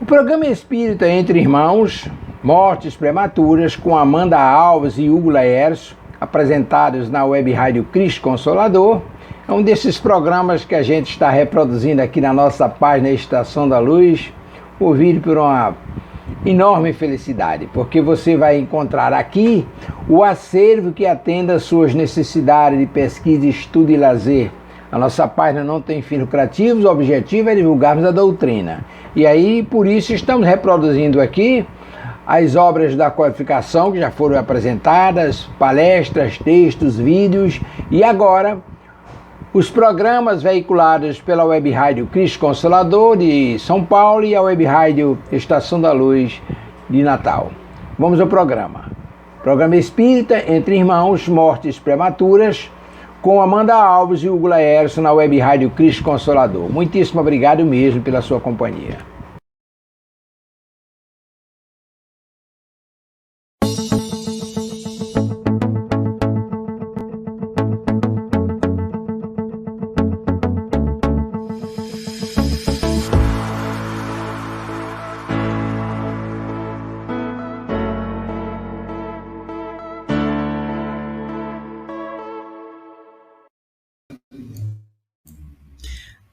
Programa Espírita Entre Irmãos, Mortes Prematuras, com Amanda Alves e Hugo Laércio, apresentados na Web Rádio Cristo Consolador. É um desses programas que a gente está reproduzindo aqui na nossa página Estação da Luz, ouvido por uma enorme felicidade, porque você vai encontrar aqui o acervo que atenda às suas necessidades de pesquisa, estudo e lazer. A nossa página não tem fins lucrativos, o objetivo é divulgarmos a doutrina. E aí, por isso, estamos reproduzindo aqui as obras da codificação que já foram apresentadas, palestras, textos, vídeos, e agora os programas veiculados pela Web Rádio Cristo Consolador de São Paulo e a Web Rádio Estação da Luz de Natal. Vamos ao programa. Programa Espírita Entre Irmãos, Mortes Prematuras, com Amanda Alves e Hugo Laércio na Web Rádio Cristo Consolador. Muitíssimo obrigado mesmo pela sua companhia.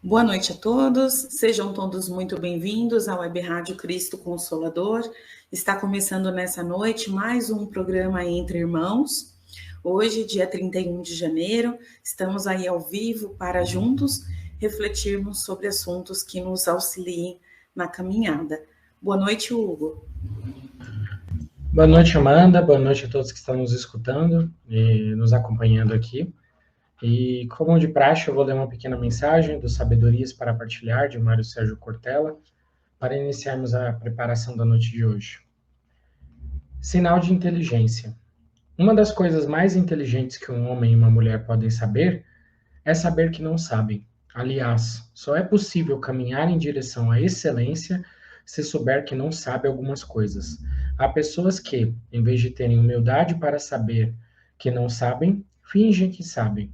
Boa noite a todos, sejam todos muito bem-vindos à Web Rádio Cristo Consolador. Está começando nessa noite mais um programa Entre Irmãos. Hoje, dia 31 de janeiro, estamos aí ao vivo para juntos refletirmos sobre assuntos que nos auxiliem na caminhada. Boa noite, Hugo. Boa noite, Amanda. Boa noite a todos que estão nos escutando e nos acompanhando aqui. E, como de praxe, eu vou ler uma pequena mensagem do Sabedorias para Partilhar, de Mário Sérgio Cortella, para iniciarmos a preparação da noite de hoje. Sinal de inteligência. Uma das coisas mais inteligentes que um homem e uma mulher podem saber é saber que não sabem. Aliás, só é possível caminhar em direção à excelência se souber que não sabe algumas coisas. Há pessoas que, em vez de terem humildade para saber que não sabem, fingem que sabem.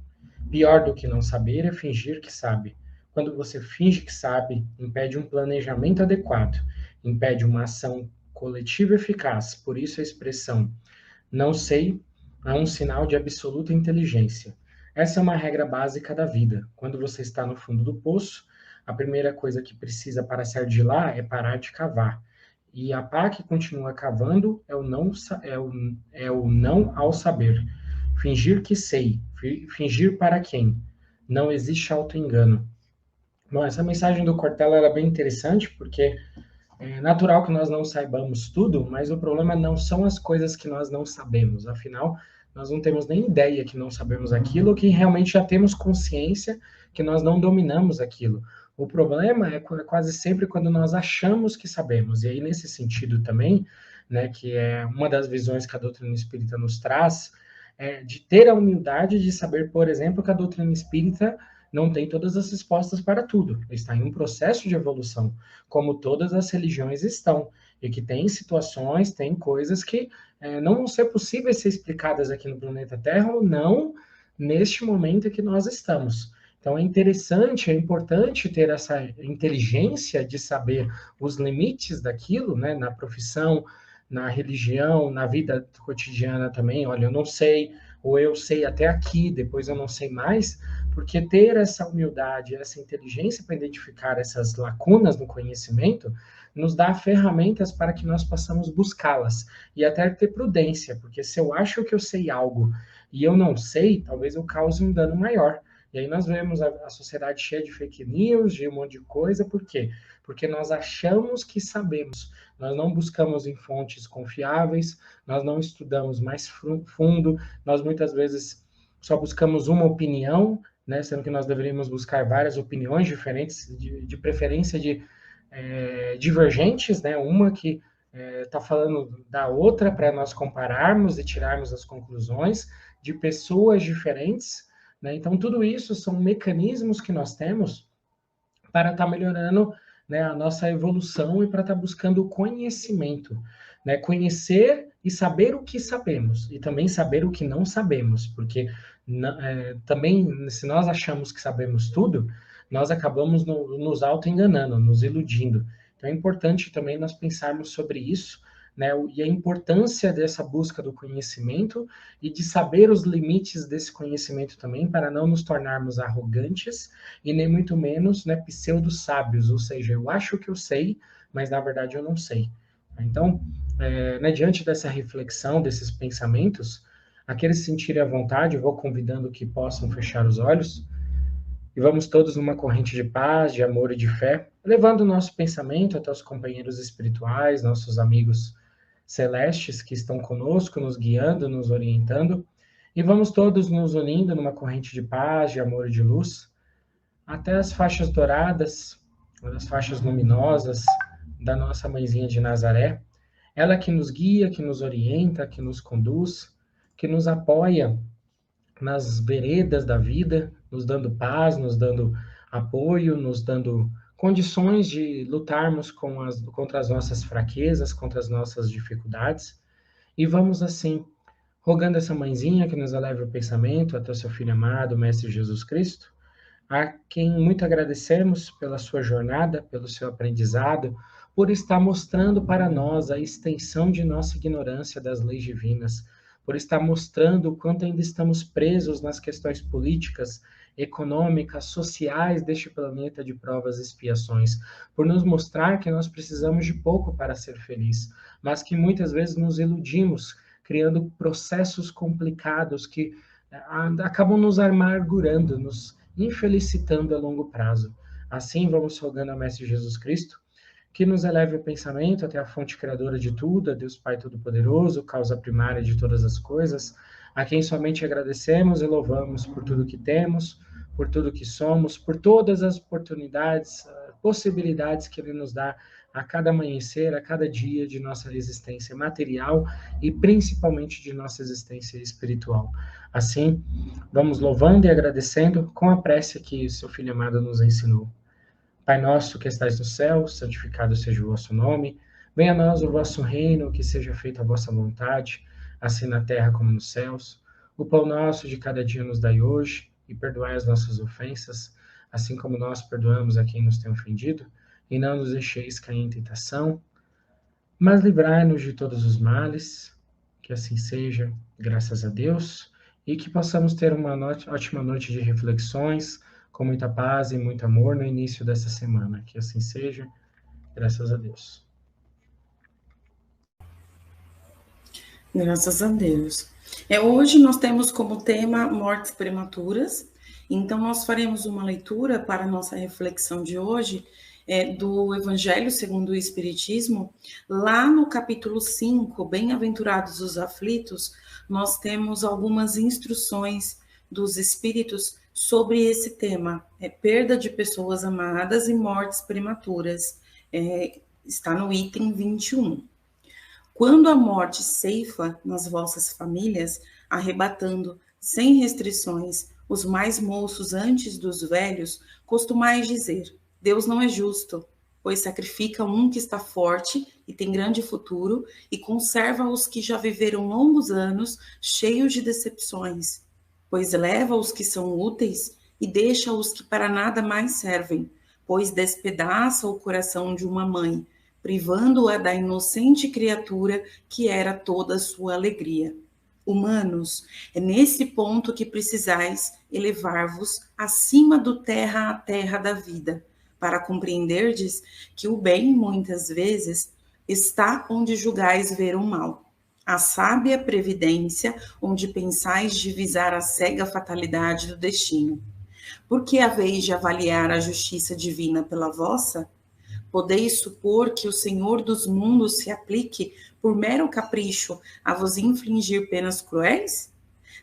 Pior do que não saber é fingir que sabe. Quando você finge que sabe, impede um planejamento adequado, impede uma ação coletiva eficaz. Por isso a expressão "não sei" é um sinal de absoluta inteligência. Essa é uma regra básica da vida. Quando você está no fundo do poço, a primeira coisa que precisa para sair de lá é parar de cavar. E a pá que continua cavando é o não ao saber. Fingir que sei. Fingir para quem? Não existe auto-engano. Bom, essa mensagem do Cortella era bem interessante, porque é natural que nós não saibamos tudo, mas o problema não são as coisas que nós não sabemos. Afinal, nós não temos nem ideia que não sabemos aquilo, ou que realmente já temos consciência que nós não dominamos aquilo. O problema é quase sempre quando nós achamos que sabemos. E aí, nesse sentido também, né, que é uma das visões que a doutrina espírita nos traz, de ter a humildade de saber, por exemplo, que a doutrina espírita não tem todas as respostas para tudo. Está em um processo de evolução, como todas as religiões estão. E que tem situações, tem coisas que não vão ser possíveis ser explicadas aqui no planeta Terra, ou não neste momento em que nós estamos. Então é interessante, é importante ter essa inteligência de saber os limites daquilo, né, na profissão, na religião, na vida cotidiana também. Olha, eu não sei, ou eu sei até aqui, depois eu não sei mais, porque ter essa humildade, essa inteligência para identificar essas lacunas no conhecimento, nos dá ferramentas para que nós possamos buscá-las, e até ter prudência, porque se eu acho que eu sei algo e eu não sei, talvez eu cause um dano maior. E aí nós vemos a sociedade cheia de fake news, de um monte de coisa. Por quê? Porque nós achamos que sabemos. Nós não buscamos em fontes confiáveis, nós não estudamos mais fundo, nós muitas vezes só buscamos uma opinião, né, sendo que nós deveríamos buscar várias opiniões diferentes, de preferência divergentes, né, uma que está falando da outra para nós compararmos e tirarmos as conclusões de pessoas diferentes, né? Então, tudo isso são mecanismos que nós temos para estar melhorando, né, a nossa evolução e para estar buscando o conhecimento, né? Conhecer e saber o que sabemos, e também saber o que não sabemos, porque também, se nós achamos que sabemos tudo, nós acabamos nos auto-enganando, nos iludindo. Então é importante também nós pensarmos sobre isso, né, e a importância dessa busca do conhecimento e de saber os limites desse conhecimento também, para não nos tornarmos arrogantes e nem muito menos, né, pseudo-sábios, ou seja, eu acho que eu sei, mas na verdade eu não sei. Então, né, diante dessa reflexão, desses pensamentos, aqueles que sentirem à vontade, eu vou convidando que possam fechar os olhos, e vamos todos numa corrente de paz, de amor e de fé, levando o nosso pensamento até os companheiros espirituais, nossos amigos celestes que estão conosco, nos guiando, nos orientando, e vamos todos nos unindo numa corrente de paz, de amor e de luz, até as faixas douradas, as faixas luminosas da nossa mãezinha de Nazaré, ela que nos guia, que nos orienta, que nos conduz, que nos apoia nas veredas da vida, nos dando paz, nos dando apoio, nos dando condições de lutarmos contra as nossas fraquezas, contra as nossas dificuldades. E vamos assim, rogando essa mãezinha que nos eleve o pensamento até o seu Filho amado, Mestre Jesus Cristo, a quem muito agradecemos pela sua jornada, pelo seu aprendizado, por estar mostrando para nós a extensão de nossa ignorância das leis divinas, por estar mostrando o quanto ainda estamos presos nas questões políticas, econômicas, sociais deste planeta de provas e expiações, por nos mostrar que nós precisamos de pouco para ser feliz, mas que muitas vezes nos iludimos, criando processos complicados que acabam nos amargurando, nos infelicitando a longo prazo. Assim, vamos rogando ao Mestre Jesus Cristo que nos eleve o pensamento até a fonte criadora de tudo, a Deus Pai Todo-Poderoso, causa primária de todas as coisas, a quem somente agradecemos e louvamos por tudo que temos, por tudo que somos, por todas as oportunidades, possibilidades que Ele nos dá a cada amanhecer, a cada dia de nossa existência material e principalmente de nossa existência espiritual. Assim, vamos louvando e agradecendo com a prece que seu Filho amado nos ensinou. Pai nosso que estais no céu, santificado seja o vosso nome. Venha a nós o vosso reino, que seja feita a vossa vontade, assim na terra como nos céus. O pão nosso de cada dia nos dai hoje, e perdoai as nossas ofensas, assim como nós perdoamos a quem nos tem ofendido. E não nos deixeis cair em tentação, mas livrai-nos de todos os males. Que assim seja, graças a Deus, e que possamos ter uma ótima noite de reflexões, com muita paz e muito amor no início dessa semana. Que assim seja, graças a Deus. Graças a Deus. Hoje nós temos como tema mortes prematuras, então nós faremos uma leitura para a nossa reflexão de hoje do Evangelho segundo o Espiritismo. Lá no capítulo 5, Bem-aventurados os aflitos, nós temos algumas instruções dos Espíritos sobre esse tema, perda de pessoas amadas e mortes prematuras. Está no item 21. Quando a morte ceifa nas vossas famílias, arrebatando, sem restrições, os mais moços antes dos velhos, costumais dizer, Deus não é justo, pois sacrifica um que está forte e tem grande futuro e conserva os que já viveram longos anos, cheios de decepções, pois leva os que são úteis e deixa os que para nada mais servem, pois despedaça o coração de uma mãe, privando-a da inocente criatura que era toda a sua alegria. Humanos, é nesse ponto que precisais elevar-vos acima do terra a terra da vida, para compreenderdes que o bem, muitas vezes, está onde julgais ver o mal. A sábia previdência, onde pensais divisar a cega fatalidade do destino. Porque haveis de avaliar a justiça divina pela vossa? Podeis supor que o Senhor dos mundos se aplique, por mero capricho, a vos infligir penas cruéis?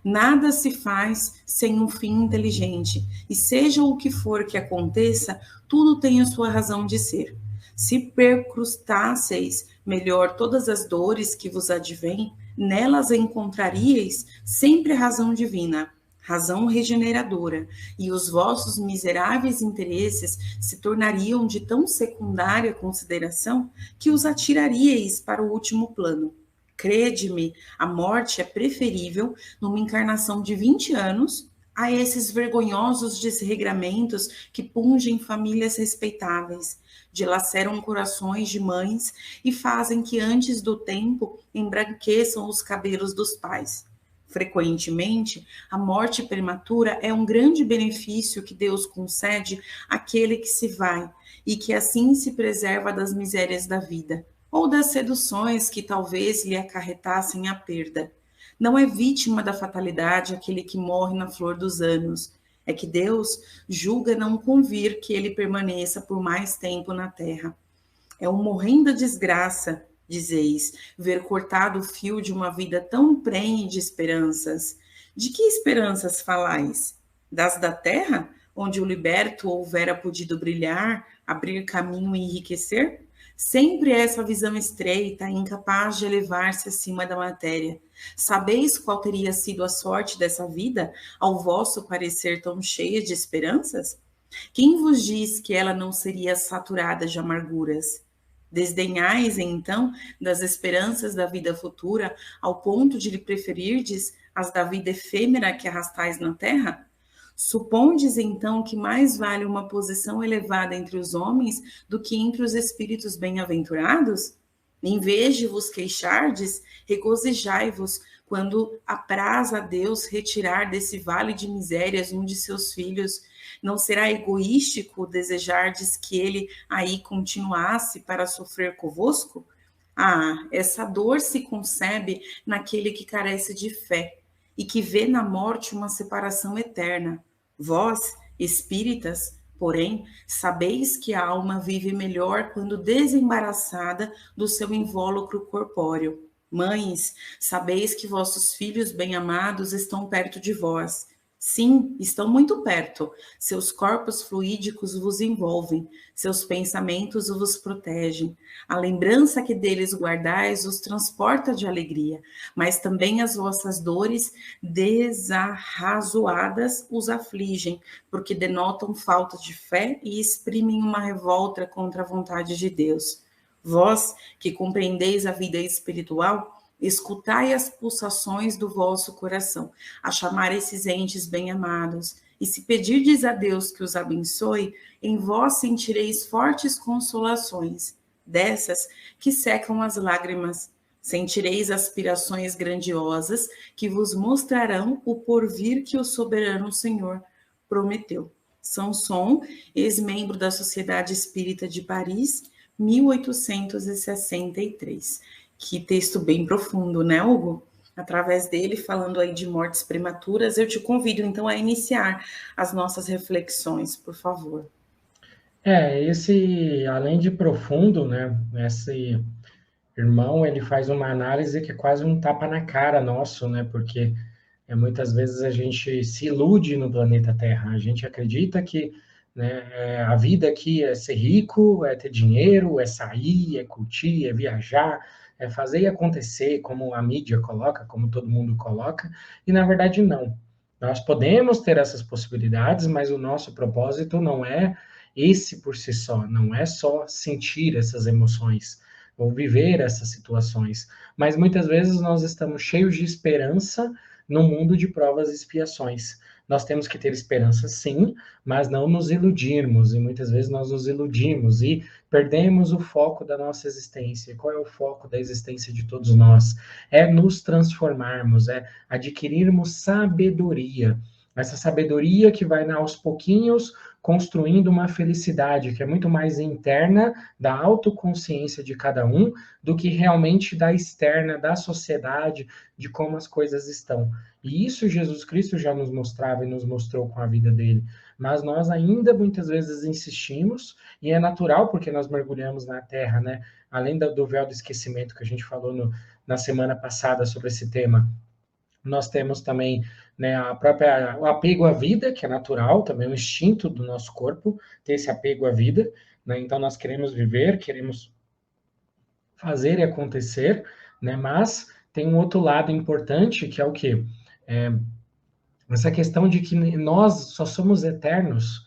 Nada se faz sem um fim inteligente, e seja o que for que aconteça, tudo tem a sua razão de ser. Se percrustasseis melhor todas as dores que vos advêm, nelas encontraríeis sempre a razão divina, razão regeneradora, e os vossos miseráveis interesses se tornariam de tão secundária consideração que os atiraríeis para o último plano. Crede-me, a morte é preferível numa encarnação de 20 anos a esses vergonhosos desregramentos que pungem famílias respeitáveis, dilaceram corações de mães e fazem que antes do tempo embranqueçam os cabelos dos pais. Frequentemente, a morte prematura é um grande benefício que Deus concede àquele que se vai e que assim se preserva das misérias da vida, ou das seduções que talvez lhe acarretassem a perda. Não é vítima da fatalidade aquele que morre na flor dos anos. É que Deus julga não convir que ele permaneça por mais tempo na terra. É uma horrenda desgraça, dizeis, ver cortado o fio de uma vida tão prenhe de esperanças. De que esperanças falais? Das da terra, onde o liberto houvera podido brilhar, abrir caminho e enriquecer? Sempre essa visão estreita, incapaz de elevar-se acima da matéria. Sabeis qual teria sido a sorte dessa vida, ao vosso parecer tão cheia de esperanças? Quem vos diz que ela não seria saturada de amarguras? Desdenhais, então, das esperanças da vida futura, ao ponto de lhe preferirdes as da vida efêmera que arrastais na terra? Supondes, então, que mais vale uma posição elevada entre os homens do que entre os espíritos bem-aventurados? Em vez de vos queixardes, regozijai-vos quando apraz a Deus retirar desse vale de misérias um de seus filhos. Não será egoístico desejardes que ele aí continuasse para sofrer convosco? Ah, essa dor se concebe naquele que carece de fé e que vê na morte uma separação eterna. Vós, espíritas, porém, sabeis que a alma vive melhor quando desembaraçada do seu invólucro corpóreo. Mães, sabeis que vossos filhos bem-amados estão perto de vós. Sim, estão muito perto. Seus corpos fluídicos vos envolvem, seus pensamentos vos protegem. A lembrança que deles guardais os transporta de alegria, mas também as vossas dores desarrazoadas os afligem, porque denotam falta de fé e exprimem uma revolta contra a vontade de Deus. Vós, que compreendeis a vida espiritual, escutai as pulsações do vosso coração, a chamar esses entes bem-amados, e se pedirdes a Deus que os abençoe, em vós sentireis fortes consolações, dessas que secam as lágrimas. Sentireis aspirações grandiosas que vos mostrarão o porvir que o soberano Senhor prometeu. Sanson, ex-membro da Sociedade Espírita de Paris, 1863. Que texto bem profundo, né, Hugo? Através dele, falando aí de mortes prematuras, eu te convido, então, a iniciar as nossas reflexões, por favor. Além de profundo, né, esse irmão, ele faz uma análise que é quase um tapa na cara nosso, né, porque muitas vezes a gente se ilude no planeta Terra, a gente acredita que, né, a vida aqui é ser rico, é ter dinheiro, é sair, é curtir, é viajar, é fazer e acontecer, como a mídia coloca, como todo mundo coloca, e na verdade não. Nós podemos ter essas possibilidades, mas o nosso propósito não é esse por si só, não é só sentir essas emoções, ou viver essas situações, mas muitas vezes nós estamos cheios de esperança no mundo de provas e expiações. Nós temos que ter esperança, sim, mas não nos iludirmos, e muitas vezes nós nos iludimos e perdemos o foco da nossa existência. Qual é o foco da existência de todos nós? É nos transformarmos, é adquirirmos sabedoria. Essa sabedoria que vai aos pouquinhos construindo uma felicidade que é muito mais interna da autoconsciência de cada um do que realmente da externa, da sociedade, de como as coisas estão. E isso Jesus Cristo já nos mostrava e nos mostrou com a vida dele. Mas nós ainda muitas vezes insistimos, e é natural porque nós mergulhamos na Terra, né? Além do véu do esquecimento que a gente falou na semana passada sobre esse tema, nós temos também, né, o apego à vida, que é natural, também um instinto do nosso corpo, ter esse apego à vida, né? Então nós queremos viver, queremos fazer e acontecer, né? Mas tem um outro lado importante, que é o quê? Essa questão de que nós só somos eternos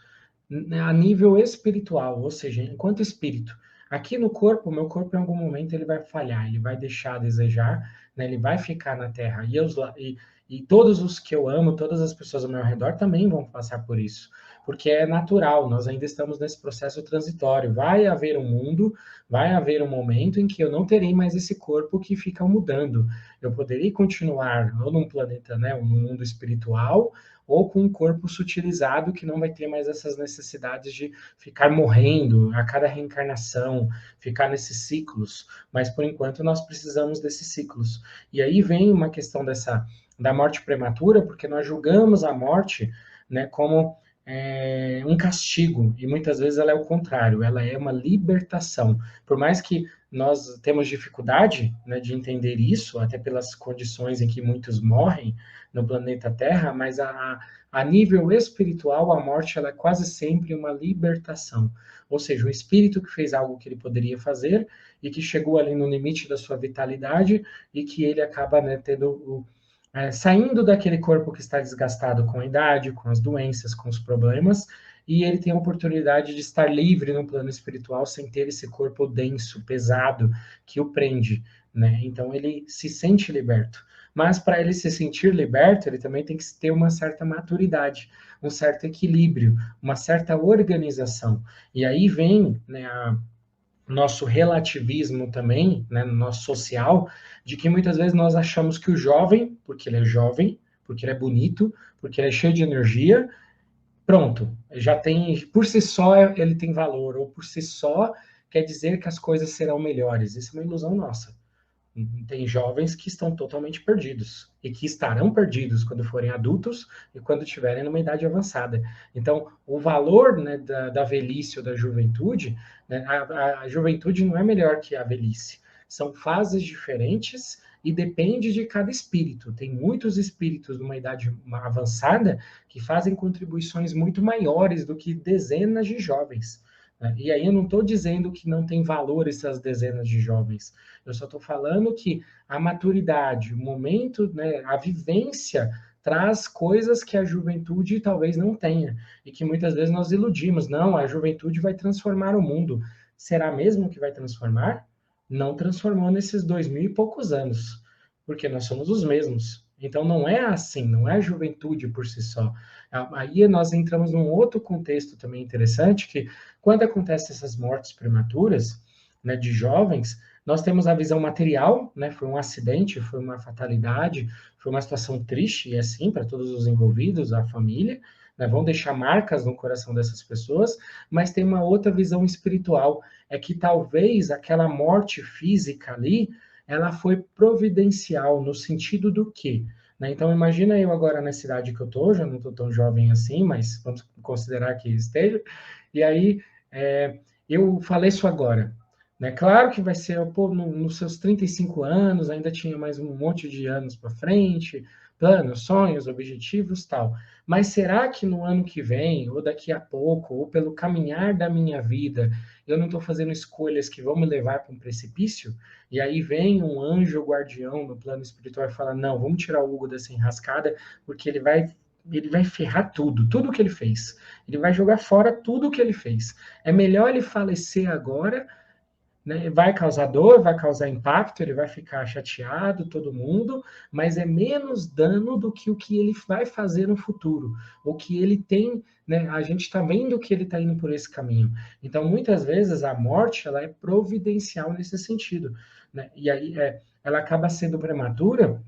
a nível espiritual, ou seja, enquanto espírito. Aqui no corpo, o meu corpo em algum momento ele vai falhar, ele vai deixar a desejar, né? Ele vai ficar na Terra. E E todos os que eu amo, todas as pessoas ao meu redor também vão passar por isso, porque é natural, nós ainda estamos nesse processo transitório. Vai haver um mundo, vai haver um momento em que eu não terei mais esse corpo que fica mudando. Eu poderei continuar ou num planeta, né, um mundo espiritual, ou com um corpo sutilizado que não vai ter mais essas necessidades de ficar morrendo a cada reencarnação, ficar nesses ciclos. Mas por enquanto nós precisamos desses ciclos. E aí vem uma questão da morte prematura, porque nós julgamos a morte, né, como um castigo, e muitas vezes ela é o contrário, ela é uma libertação. Por mais que nós temos dificuldade, né, de entender isso, até pelas condições em que muitos morrem no planeta Terra, mas a nível espiritual, a morte ela é quase sempre uma libertação. Ou seja, o espírito que fez algo que ele poderia fazer e que chegou ali no limite da sua vitalidade e que ele acaba, né, tendo saindo daquele corpo que está desgastado com a idade, com as doenças, com os problemas, e ele tem a oportunidade de estar livre no plano espiritual sem ter esse corpo denso, pesado, que o prende, né? Então ele se sente liberto. Mas para ele se sentir liberto, ele também tem que ter uma certa maturidade, um certo equilíbrio, uma certa organização. E aí vem, né, nosso relativismo também, né, no nosso social, de que muitas vezes nós achamos que o jovem, porque ele é jovem, porque ele é bonito, porque ele é cheio de energia, pronto, já tem, por si só ele tem valor, ou por si só quer dizer que as coisas serão melhores. Isso é uma ilusão nossa. Tem jovens que estão totalmente perdidos e que estarão perdidos quando forem adultos e quando estiverem numa idade avançada. Então, o valor, né, da velhice ou da juventude, né, a juventude não é melhor que a velhice. São fases diferentes e depende de cada espírito. Tem muitos espíritos numa idade avançada que fazem contribuições muito maiores do que dezenas de jovens. E aí eu não estou dizendo que não tem valor essas dezenas de jovens. Eu só estou falando que a maturidade, o momento, né, a vivência traz coisas que a juventude talvez não tenha. E que muitas vezes nós iludimos. Não, a juventude vai transformar o mundo. Será mesmo que vai transformar? Não transformou nesses 2000 e poucos anos. Porque nós somos os mesmos. Então não é assim, não é a juventude por si só. Aí nós entramos num outro contexto também interessante, que quando acontecem essas mortes prematuras, né, de jovens, nós temos a visão material, né, foi um acidente, foi uma fatalidade, foi uma situação triste, e assim, para todos os envolvidos, a família, né, vão deixar marcas no coração dessas pessoas, mas tem uma outra visão espiritual, é que talvez aquela morte física ali, ela foi providencial, no sentido do quê? Né? Então, imagina eu agora na cidade que eu estou, já não estou tão jovem assim, mas vamos considerar que esteja, e aí eu faleço agora. Né? Claro que vai ser, pô, nos seus 35 anos, ainda tinha mais um monte de anos para frente, planos, sonhos, objetivos, tal. Mas será que no ano que vem, ou daqui a pouco, ou pelo caminhar da minha vida, eu não estou fazendo escolhas que vão me levar para um precipício? E aí vem um anjo guardião no plano espiritual e fala, não, vamos tirar o Hugo dessa enrascada, porque ele vai ferrar tudo que ele fez. Ele vai jogar fora tudo que ele fez. É melhor ele falecer agora, né? Vai causar dor, vai causar impacto, ele vai ficar chateado, todo mundo, mas é menos dano do que o que ele vai fazer no futuro. O que ele tem, né? A gente está vendo que ele está indo por esse caminho. Então, muitas vezes, a morte ela é providencial nesse sentido. Né? E aí ela acaba sendo prematura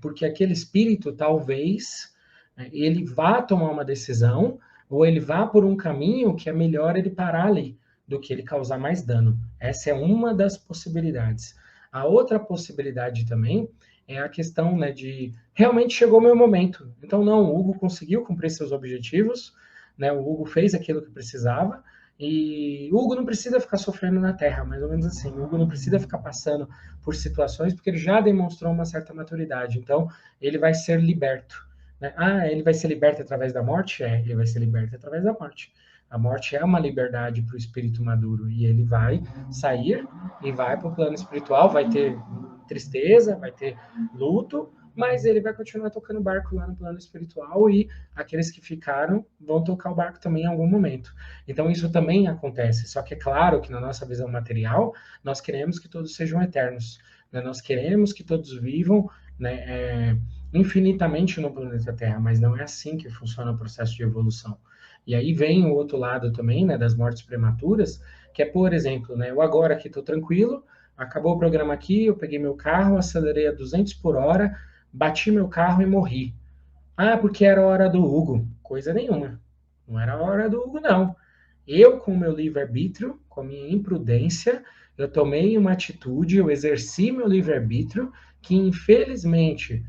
porque aquele espírito, talvez, ele vá tomar uma decisão ou ele vá por um caminho que é melhor ele parar ali do que ele causar mais dano. Essa é uma das possibilidades. A outra possibilidade também é a questão, né, de realmente chegou o meu momento. Então, não, o Hugo conseguiu cumprir seus objetivos, né, o Hugo fez aquilo que precisava, e o Hugo não precisa ficar sofrendo na Terra, mais ou menos assim. O Hugo não precisa ficar passando por situações, porque ele já demonstrou uma certa maturidade. Então, ele vai ser liberto. Né? Ah, ele vai ser liberto através da morte? Ele vai ser liberto através da morte. A morte é uma liberdade para o espírito maduro e ele vai sair e vai para o plano espiritual, vai ter tristeza, vai ter luto, mas ele vai continuar tocando barco lá no plano espiritual e aqueles que ficaram vão tocar o barco também em algum momento. Então isso também acontece, só que é claro que na nossa visão material nós queremos que todos sejam eternos, né? Nós queremos que todos vivam, né, infinitamente no planeta Terra, mas não é assim que funciona o processo de evolução. E aí vem o outro lado também, né, das mortes prematuras, que é, por exemplo, né, eu agora aqui estou tranquilo, acabou o programa aqui, eu peguei meu carro, acelerei a 200 por hora, bati meu carro e morri. Ah, porque era a hora do Hugo. Coisa nenhuma. Não era a hora do Hugo, não. Eu, com o meu livre-arbítrio, com a minha imprudência, eu tomei uma atitude, eu exerci meu livre-arbítrio, que infelizmente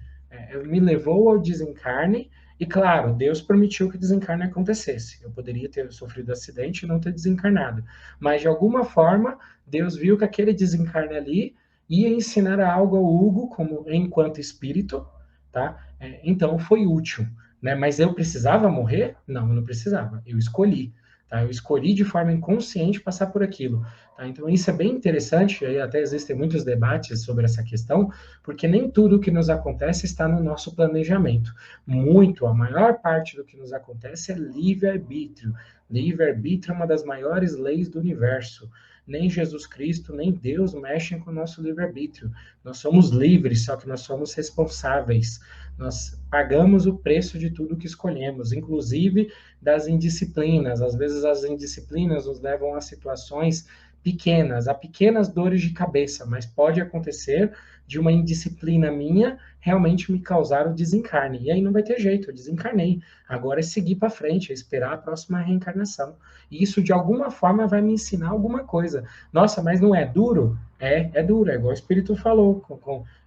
me levou ao desencarne. E claro, Deus permitiu que o desencarne acontecesse. Eu poderia ter sofrido acidente e não ter desencarnado. Mas de alguma forma, Deus viu que aquele desencarne ali ia ensinar algo ao Hugo, como enquanto espírito, tá? Então foi útil, né? Mas eu precisava morrer? Não, eu não precisava. Eu escolhi. Tá? Eu escolhi de forma inconsciente passar por aquilo. Tá? Então, isso é bem interessante, e até existem muitos debates sobre essa questão, porque nem tudo que nos acontece está no nosso planejamento. Muito, a maior parte do que nos acontece é livre-arbítrio. Livre-arbítrio é uma das maiores leis do universo. Nem Jesus Cristo, nem Deus mexem com o nosso livre-arbítrio. Nós somos livres, só que nós somos responsáveis. Nós pagamos o preço de tudo que escolhemos, inclusive das indisciplinas. Às vezes as indisciplinas nos levam a situações pequenas, a pequenas dores de cabeça, mas pode acontecer de uma indisciplina minha realmente me causar o desencarne. E aí não vai ter jeito, eu desencarnei. Agora é seguir para frente, é esperar a próxima reencarnação. E isso de alguma forma vai me ensinar alguma coisa. Nossa, mas não é duro? É duro, é igual o Espírito falou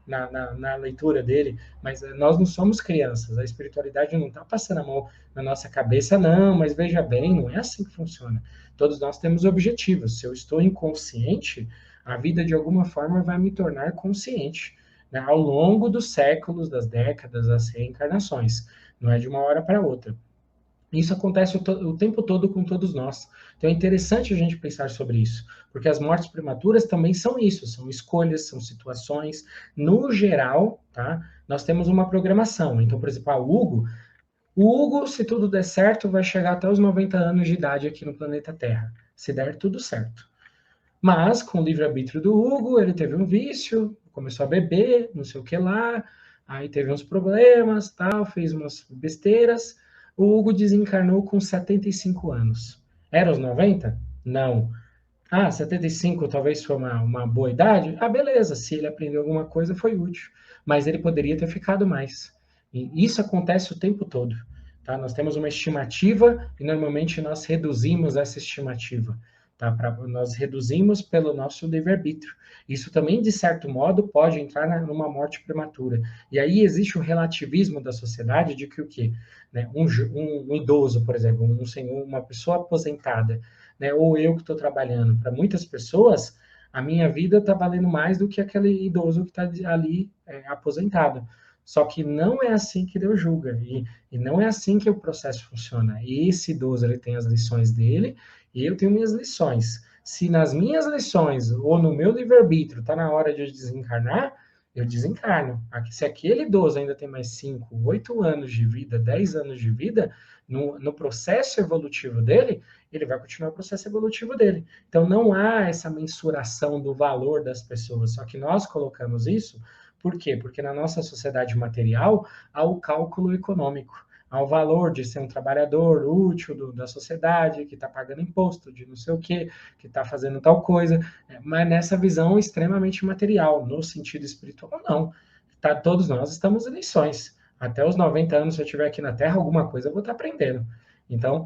na leitura dele, mas nós não somos crianças, a espiritualidade não está passando a mão na nossa cabeça, não, mas veja bem, não é assim que funciona. Todos nós temos objetivos. Se eu estou inconsciente, a vida de alguma forma vai me tornar consciente, né, ao longo dos séculos, das décadas, das reencarnações. Não é de uma hora para outra. Isso acontece o tempo todo com todos nós. Então é interessante a gente pensar sobre isso, porque as mortes prematuras também são isso, são escolhas, são situações. No geral, tá? Nós temos uma programação. Então, por exemplo, o Hugo, se tudo der certo, vai chegar até os 90 anos de idade aqui no planeta Terra, se der tudo certo. Mas, com o livre-arbítrio do Hugo, ele teve um vício, começou a beber, não sei o que lá, aí teve uns problemas, tal, fez umas besteiras. O Hugo desencarnou com 75 anos. Era os 90? Não. Ah, 75 talvez foi uma boa idade? Ah, beleza, se ele aprendeu alguma coisa, foi útil. Mas ele poderia ter ficado mais. E isso acontece o tempo todo. Tá? Nós temos uma estimativa e normalmente nós reduzimos essa estimativa. Tá? Nós reduzimos pelo nosso livre-arbítrio. Isso também, de certo modo, pode entrar numa morte prematura. E aí existe o relativismo da sociedade de que o quê? Né? Um idoso, por exemplo, uma pessoa aposentada, né? Ou eu que estou trabalhando. Para muitas pessoas, a minha vida está valendo mais do que aquele idoso que está ali aposentado. Só que não é assim que Deus julga, e não é assim que o processo funciona. Esse idoso ele tem as lições dele, e eu tenho minhas lições. Se nas minhas lições, ou no meu livre-arbítrio, está na hora de eu desencarnar, eu desencarno. Se aquele idoso ainda tem mais 5, 8 anos de vida, 10 anos de vida, no processo evolutivo dele, ele vai continuar o processo evolutivo dele. Então, não há essa mensuração do valor das pessoas, só que nós colocamos isso. Por quê? Porque na nossa sociedade material há o cálculo econômico, há o valor de ser um trabalhador útil da sociedade, que está pagando imposto, de não sei o quê, que está fazendo tal coisa, mas nessa visão extremamente material, no sentido espiritual, não. Tá, todos nós estamos em lições. Até os 90 anos, se eu estiver aqui na Terra, alguma coisa eu vou estar aprendendo. Então,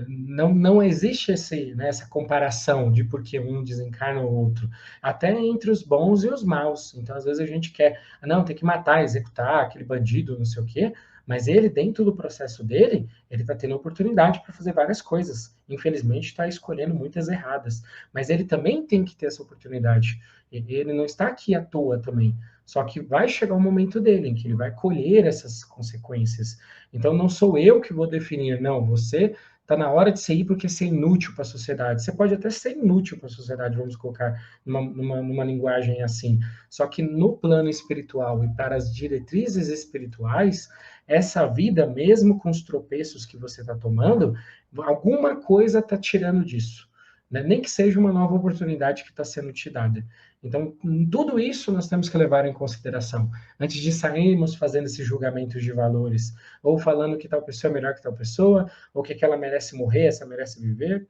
não existe essa comparação de porque um desencarna o outro, até entre os bons e os maus. Então, às vezes a gente quer, não, tem que matar, executar aquele bandido, não sei o quê, mas ele, dentro do processo dele, ele está tendo oportunidade para fazer várias coisas. Infelizmente, está escolhendo muitas erradas, mas ele também tem que ter essa oportunidade. Ele não está aqui à toa também. Só que vai chegar o momento dele, em que ele vai colher essas consequências. Então, não sou eu que vou definir, não, você está na hora de sair porque você é inútil para a sociedade. Você pode até ser inútil para a sociedade, vamos colocar numa linguagem assim. Só que no plano espiritual e para as diretrizes espirituais, essa vida, mesmo com os tropeços que você está tomando, alguma coisa está tirando disso. né? Nem que seja uma nova oportunidade que está sendo te dada. Então, tudo isso nós temos que levar em consideração. Antes de sairmos fazendo esses julgamentos de valores, ou falando que tal pessoa é melhor que tal pessoa, ou que aquela merece morrer, essa merece viver,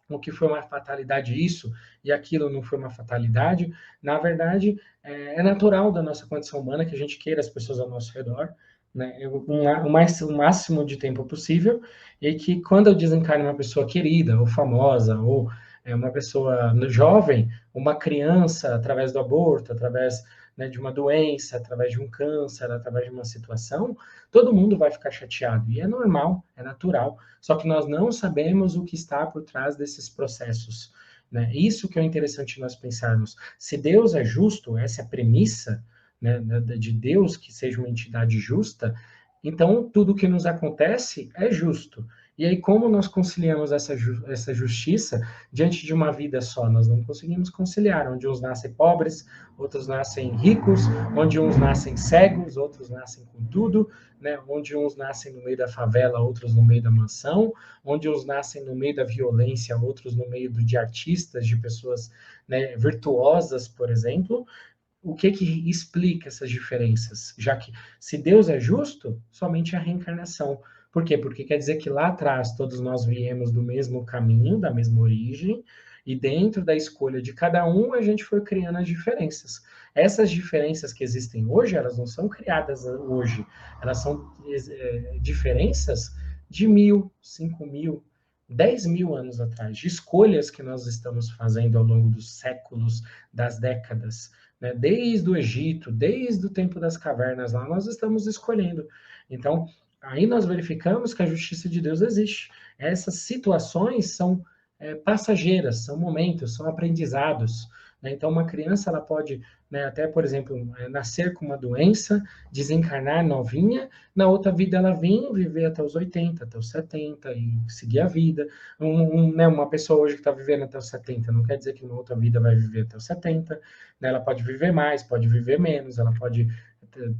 o que foi uma fatalidade isso e aquilo não foi uma fatalidade. Na verdade, é natural da nossa condição humana que a gente queira as pessoas ao nosso redor, né, o máximo de tempo possível, e que quando eu desencarno uma pessoa querida, ou famosa, ou uma pessoa jovem, uma criança, através do aborto, através, né, de uma doença, através de um câncer, através de uma situação, todo mundo vai ficar chateado, e é normal, é natural, só que nós não sabemos o que está por trás desses processos, né? Isso que é interessante nós pensarmos. Se Deus é justo, essa é a premissa, né, de Deus, que seja uma entidade justa, então tudo que nos acontece é justo. E aí, como nós conciliamos essa justiça diante de uma vida só? Nós não conseguimos conciliar, onde uns nascem pobres, outros nascem ricos, onde uns nascem cegos, outros nascem com tudo, né? Onde uns nascem no meio da favela, outros no meio da mansão, onde uns nascem no meio da violência, outros no meio de artistas, de pessoas, né, virtuosas, por exemplo. O que explica essas diferenças? Já que, se Deus é justo, somente a reencarnação. Por quê? Porque quer dizer que lá atrás todos nós viemos do mesmo caminho, da mesma origem, e dentro da escolha de cada um, a gente foi criando as diferenças. Essas diferenças que existem hoje, elas não são criadas hoje, elas são diferenças de 1.000, 5.000, 10.000 anos atrás, de escolhas que nós estamos fazendo ao longo dos séculos, das décadas, né? Desde o Egito, desde o tempo das cavernas lá, nós estamos escolhendo. Então, aí nós verificamos que a justiça de Deus existe. Essas situações são passageiras, são momentos, são aprendizados, né? Então, uma criança, ela pode, né, até, por exemplo, nascer com uma doença, desencarnar novinha, na outra vida ela vir viver até os 80, até os 70 e seguir a vida. Né, uma pessoa hoje que está vivendo até os 70, não quer dizer que na outra vida vai viver até os 70, né? Ela pode viver mais, pode viver menos, ela pode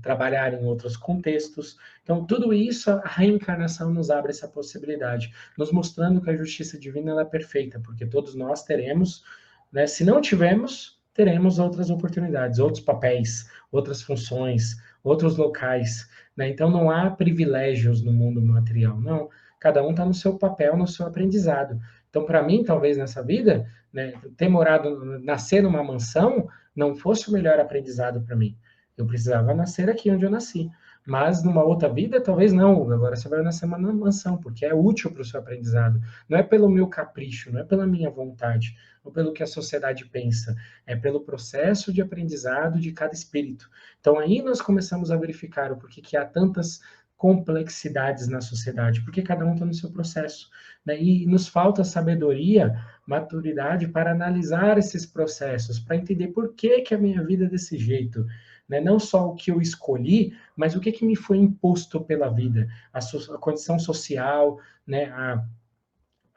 trabalhar em outros contextos. Então, tudo isso, a reencarnação nos abre essa possibilidade, nos mostrando que a justiça divina ela é perfeita, porque todos nós teremos, né, se não tivermos, teremos outras oportunidades, outros papéis, outras funções, outros locais, né? Então, não há privilégios no mundo material, não. Cada um está no seu papel, no seu aprendizado. Então, para mim, talvez nessa vida, né, nascer numa mansão, não fosse o melhor aprendizado para mim. Eu precisava nascer aqui onde eu nasci. Mas numa outra vida, talvez não. Agora você vai nascer numa mansão, porque é útil para o seu aprendizado. Não é pelo meu capricho, não é pela minha vontade, ou pelo que a sociedade pensa. É pelo processo de aprendizado de cada espírito. Então aí nós começamos a verificar o porquê que há tantas complexidades na sociedade, porque cada um está no seu processo, né? E nos falta sabedoria, maturidade para analisar esses processos, para entender por que a minha vida é desse jeito, né? Não só o que eu escolhi, mas o que me foi imposto pela vida, a condição social, né?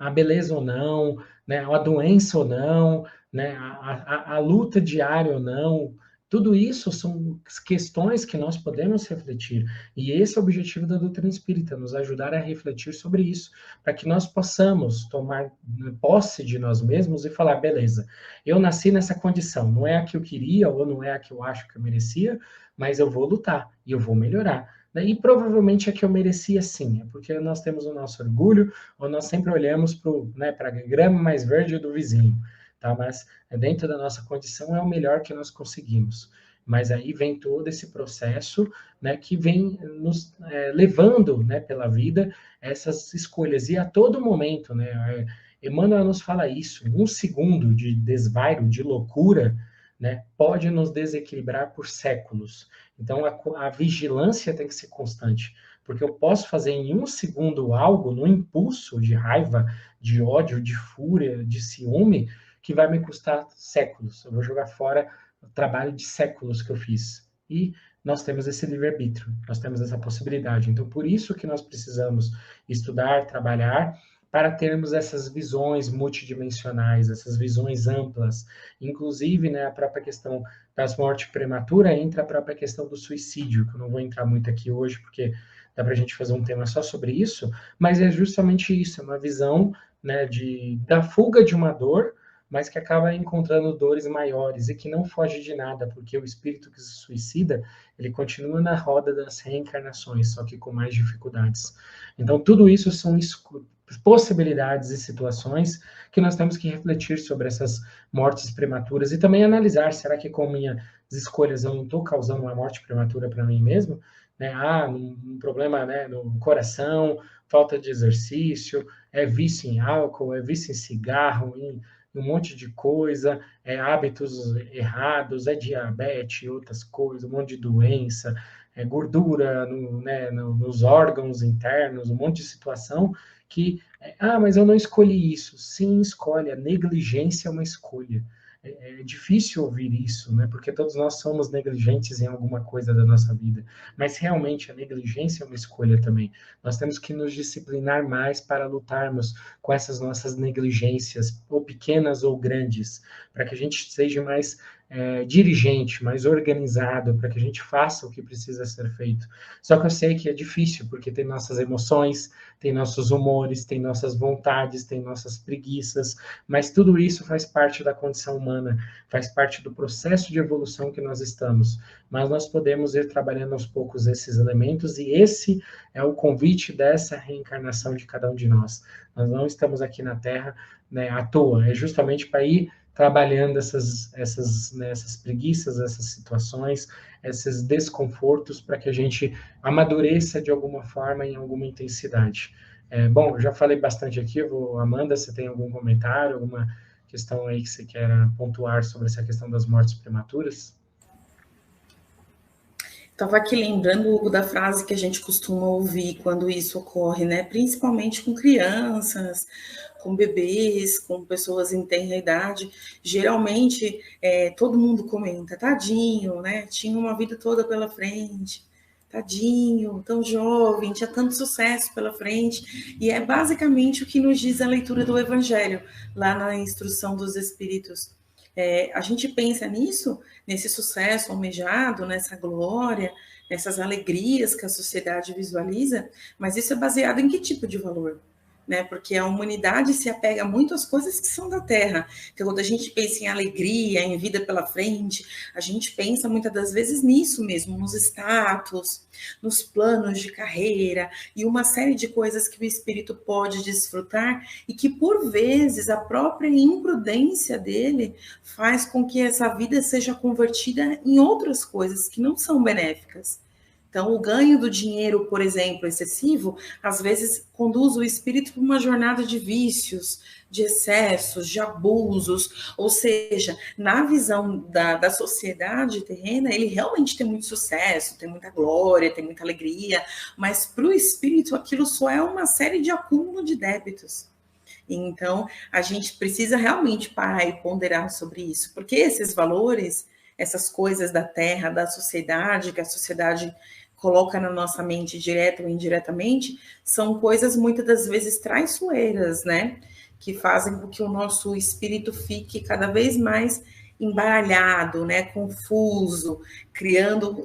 A beleza ou não, né? A doença ou não, né? A luta diária ou não. Tudo isso são questões que nós podemos refletir. E esse é o objetivo da doutrina espírita, nos ajudar a refletir sobre isso, para que nós possamos tomar posse de nós mesmos e falar, beleza, eu nasci nessa condição, não é a que eu queria ou não é a que eu acho que eu merecia, mas eu vou lutar e eu vou melhorar. E provavelmente é que eu merecia sim, é porque nós temos o nosso orgulho, ou nós sempre olhamos para a grama mais verde do vizinho. Tá? Mas dentro da nossa condição é o melhor que nós conseguimos. Mas aí vem todo esse processo, né, que vem nos levando, né, pela vida essas escolhas. E a todo momento, né, Emmanuel nos fala isso, um segundo de desvairo, de loucura, né, pode nos desequilibrar por séculos. Então a vigilância tem que ser constante, porque eu posso fazer em um segundo algo, no impulso de raiva, de ódio, de fúria, de ciúme, que vai me custar séculos. Eu vou jogar fora o trabalho de séculos que eu fiz. E nós temos esse livre-arbítrio, nós temos essa possibilidade. Então, por isso que nós precisamos estudar, trabalhar, para termos essas visões multidimensionais, essas visões amplas. Inclusive, né, a própria questão das mortes prematuras entra a própria questão do suicídio, que eu não vou entrar muito aqui hoje, porque dá para a gente fazer um tema só sobre isso, mas é justamente isso, é uma visão, né, da fuga de uma dor, mas que acaba encontrando dores maiores e que não foge de nada, porque o espírito que se suicida, ele continua na roda das reencarnações, só que com mais dificuldades. Então, tudo isso são possibilidades e situações que nós temos que refletir sobre essas mortes prematuras e também analisar, será que com minhas escolhas eu não estou causando uma morte prematura para mim mesmo? Né? Um problema, né, no coração, falta de exercício, é vício em álcool, é vício em cigarro, em um monte de coisa, hábitos errados, diabetes, outras coisas, um monte de doença, gordura nos órgãos internos, um monte de situação que, mas eu não escolhi isso. Sim, escolhe, a negligência é uma escolha. É difícil ouvir isso, né? Porque todos nós somos negligentes em alguma coisa da nossa vida, mas realmente a negligência é uma escolha também. Nós temos que nos disciplinar mais para lutarmos com essas nossas negligências, ou pequenas ou grandes, para que a gente seja mais dirigente, mais organizado, para que a gente faça o que precisa ser feito. Só que eu sei que é difícil, porque tem nossas emoções, tem nossos humores, tem nossas vontades, tem nossas preguiças, mas tudo isso faz parte da condição humana, faz parte do processo de evolução que nós estamos. Mas nós podemos ir trabalhando aos poucos esses elementos, e esse é o convite dessa reencarnação de cada um de nós. Nós não estamos aqui na Terra, né, à toa, é justamente para ir trabalhando essas preguiças, essas situações, esses desconfortos, para que a gente amadureça de alguma forma, em alguma intensidade. Bom, já falei bastante aqui, Amanda, você tem algum comentário, alguma questão aí que você queira pontuar sobre essa questão das mortes prematuras? Estava aqui lembrando, Hugo, da frase que a gente costuma ouvir quando isso ocorre, né? Principalmente com crianças, com bebês, com pessoas em tenra idade. Geralmente, todo mundo comenta, tadinho, né? Tinha uma vida toda pela frente, tadinho, tão jovem, tinha tanto sucesso pela frente. E é basicamente o que nos diz a leitura do Evangelho, lá na instrução dos Espíritos. A gente pensa nisso, nesse sucesso almejado, nessa glória, nessas alegrias que a sociedade visualiza, mas isso é baseado em que tipo de valor? Né? Porque a humanidade se apega muito às coisas que são da terra. Então, quando a gente pensa em alegria, em vida pela frente, a gente pensa muitas das vezes nisso mesmo, nos status, nos planos de carreira e uma série de coisas que o espírito pode desfrutar e que, por vezes, a própria imprudência dele faz com que essa vida seja convertida em outras coisas que não são benéficas. Então, o ganho do dinheiro, por exemplo, excessivo, às vezes conduz o espírito para uma jornada de vícios, de excessos, de abusos, ou seja, na visão da sociedade terrena, ele realmente tem muito sucesso, tem muita glória, tem muita alegria, mas para o espírito aquilo só é uma série de acúmulo de débitos. Então, a gente precisa realmente parar e ponderar sobre isso, porque esses valores, essas coisas da terra, da sociedade, que a sociedade coloca na nossa mente, direta ou indiretamente, são coisas muitas das vezes traiçoeiras, né? Que fazem com que o nosso espírito fique cada vez mais embaralhado, né? Confuso, criando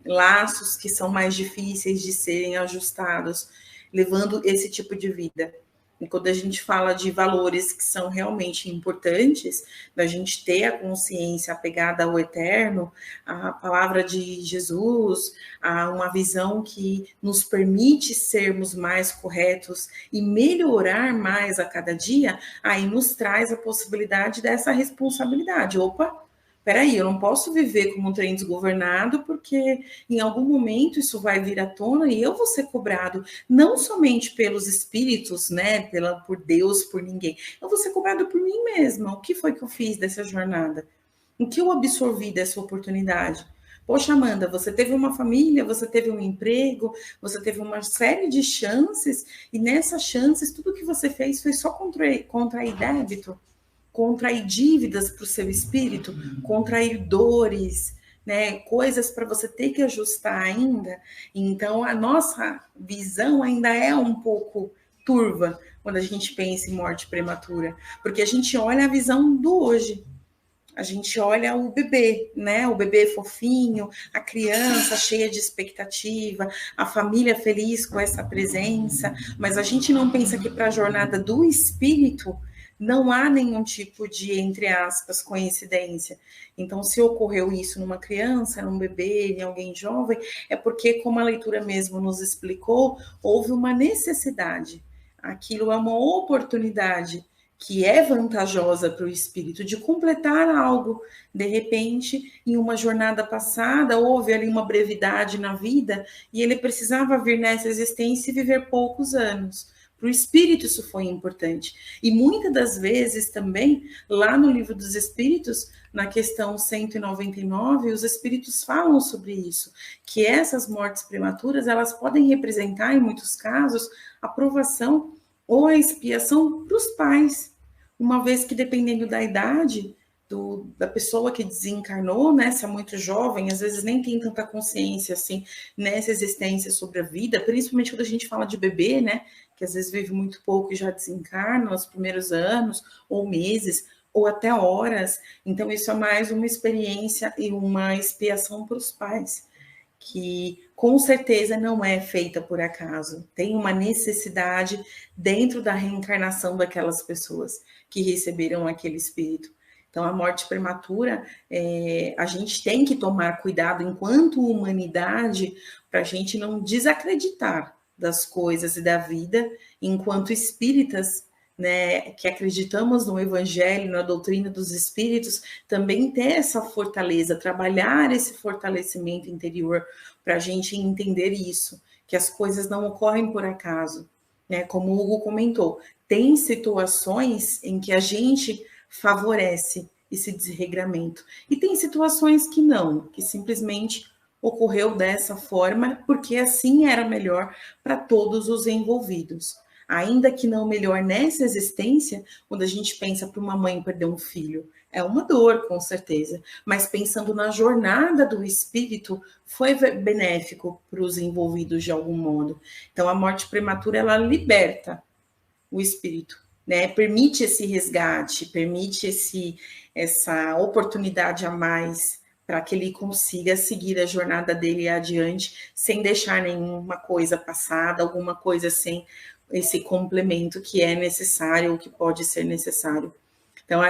laços que são mais difíceis de serem ajustados, levando esse tipo de vida. E quando a gente fala de valores que são realmente importantes, da gente ter a consciência apegada ao eterno, a palavra de Jesus, a uma visão que nos permite sermos mais corretos e melhorar mais a cada dia, aí nos traz a possibilidade dessa responsabilidade. Opa, peraí, eu não posso viver como um trem desgovernado, porque em algum momento isso vai vir à tona e eu vou ser cobrado, não somente pelos espíritos, né, por Deus, por ninguém, eu vou ser cobrado por mim mesma. O que foi que eu fiz dessa jornada? O que eu absorvi dessa oportunidade? Poxa, Amanda, você teve uma família, você teve um emprego, você teve uma série de chances, e nessas chances, tudo que você fez foi só contrair débito, contrair dívidas para o seu espírito, contrair dores, né, coisas para você ter que ajustar ainda. Então, a nossa visão ainda é um pouco turva quando a gente pensa em morte prematura, porque a gente olha a visão do hoje. A gente olha o bebê, né? O bebê fofinho, a criança cheia de expectativa, a família feliz com essa presença, mas a gente não pensa que para a jornada do espírito não há nenhum tipo de, entre aspas, coincidência. Então, se ocorreu isso numa criança, num bebê, em alguém jovem, é porque, como a leitura mesmo nos explicou, houve uma necessidade. Aquilo é uma oportunidade que é vantajosa para o espírito de completar algo. De repente, em uma jornada passada, houve ali uma brevidade na vida e ele precisava vir nessa existência e viver poucos anos. Para o espírito isso foi importante. E muitas das vezes também, lá no Livro dos Espíritos, na questão 199, os espíritos falam sobre isso, que essas mortes prematuras, elas podem representar, em muitos casos, a provação ou a expiação para os pais, uma vez que, dependendo da idade da pessoa que desencarnou, né, se é muito jovem, às vezes nem tem tanta consciência assim nessa existência sobre a vida, principalmente quando a gente fala de bebê, né, que às vezes vive muito pouco e já desencarna nos primeiros anos, ou meses, ou até horas. Então, isso é mais uma experiência e uma expiação para os pais, que com certeza não é feita por acaso. Tem uma necessidade dentro da reencarnação daquelas pessoas que receberam aquele espírito. Então, a morte prematura, a gente tem que tomar cuidado enquanto humanidade para a gente não desacreditar das coisas e da vida, enquanto espíritas, né, que acreditamos no Evangelho, na doutrina dos Espíritos, também ter essa fortaleza, trabalhar esse fortalecimento interior para a gente entender isso, que as coisas não ocorrem por acaso, né? Como o Hugo comentou, tem situações em que a gente favorece esse desregramento, e tem situações que não, que simplesmente ocorreu dessa forma, porque assim era melhor para todos os envolvidos. Ainda que não melhor nessa existência, quando a gente pensa para uma mãe perder um filho, é uma dor, com certeza, mas pensando na jornada do espírito, foi benéfico para os envolvidos de algum modo. Então, a morte prematura, ela liberta o espírito, né? Permite esse resgate, permite essa oportunidade a mais para que ele consiga seguir a jornada dele adiante, sem deixar nenhuma coisa passada, alguma coisa sem esse complemento que é necessário, ou que pode ser necessário. Então,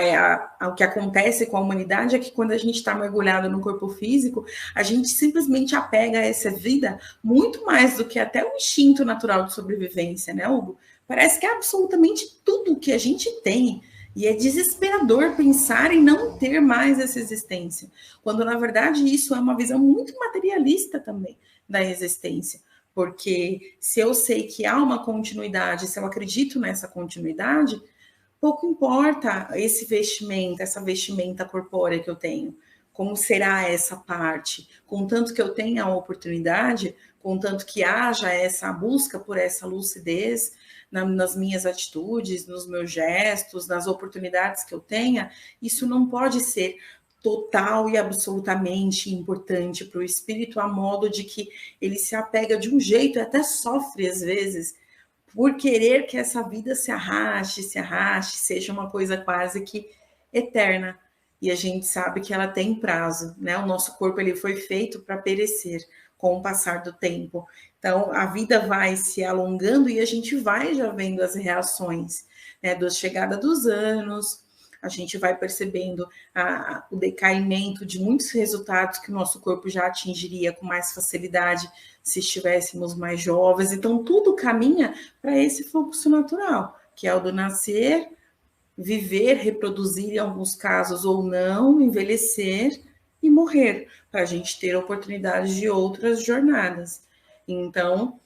o que acontece com a humanidade é que quando a gente está mergulhado no corpo físico, a gente simplesmente apega a essa vida muito mais do que até o instinto natural de sobrevivência, né, Hugo? Parece que é absolutamente tudo que a gente tem. E é desesperador pensar em não ter mais essa existência, quando, na verdade, isso é uma visão muito materialista também da existência. Porque se eu sei que há uma continuidade, se eu acredito nessa continuidade, pouco importa esse vestimenta, essa vestimenta corpórea que eu tenho. Como será essa parte? Contanto que eu tenha a oportunidade, contanto que haja essa busca por essa lucidez nas minhas atitudes, nos meus gestos, nas oportunidades que eu tenha, isso não pode ser total e absolutamente importante para o espírito, a modo de que ele se apega de um jeito e até sofre às vezes por querer que essa vida se arraste, seja uma coisa quase que eterna. E a gente sabe que ela tem prazo, né? O nosso corpo ele foi feito para perecer com o passar do tempo. Então, a vida vai se alongando e a gente vai já vendo as reações, né? Da chegada dos anos, a gente vai percebendo o decaimento de muitos resultados que o nosso corpo já atingiria com mais facilidade se estivéssemos mais jovens. Então, tudo caminha para esse fluxo natural, que é o do nascer, viver, reproduzir em alguns casos ou não, envelhecer e morrer, para a gente ter oportunidades de outras jornadas. Então,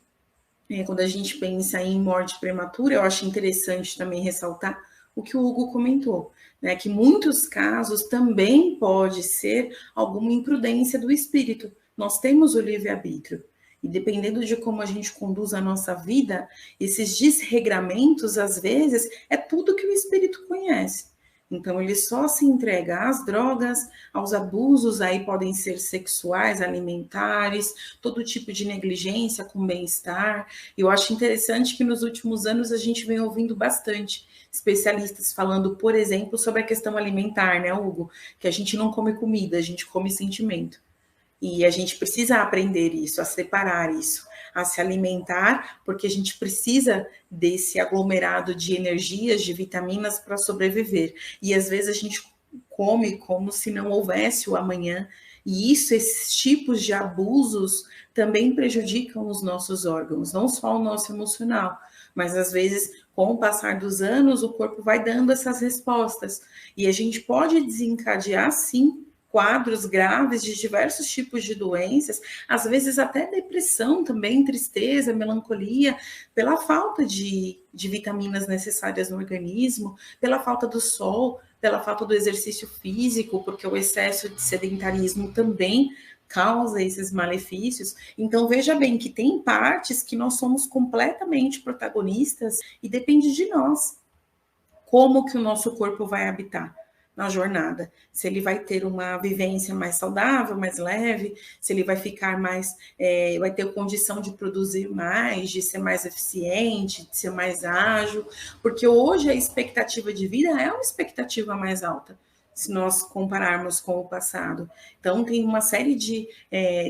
quando a gente pensa em morte prematura, eu acho interessante também ressaltar o que o Hugo comentou, né, que em muitos casos também pode ser alguma imprudência do espírito. Nós temos o livre-arbítrio. E dependendo de como a gente conduz a nossa vida, esses desregramentos, às vezes, é tudo que o espírito conhece. Então, ele só se entrega às drogas, aos abusos, aí podem ser sexuais, alimentares, todo tipo de negligência com bem-estar. Eu acho interessante que nos últimos anos a gente vem ouvindo bastante especialistas falando, por exemplo, sobre a questão alimentar, né, Hugo? Que a gente não come comida, a gente come sentimento. E a gente precisa aprender isso, a separar isso, a se alimentar, porque a gente precisa desse aglomerado de energias, de vitaminas para sobreviver. E às vezes a gente come como se não houvesse o amanhã. E isso, esses tipos de abusos também prejudicam os nossos órgãos, não só o nosso emocional, mas às vezes, com o passar dos anos, o corpo vai dando essas respostas. E a gente pode desencadear, sim, quadros graves de diversos tipos de doenças, às vezes até depressão também, tristeza, melancolia, pela falta de vitaminas necessárias no organismo, pela falta do sol, pela falta do exercício físico, porque o excesso de sedentarismo também causa esses malefícios. Então, veja bem que tem partes que nós somos completamente protagonistas e depende de nós como que o nosso corpo vai habitar na jornada, se ele vai ter uma vivência mais saudável, mais leve, se ele vai ficar mais, vai ter condição de produzir mais, de ser mais eficiente, de ser mais ágil, porque hoje a expectativa de vida é uma expectativa mais alta, se nós compararmos com o passado. Então, tem uma série de,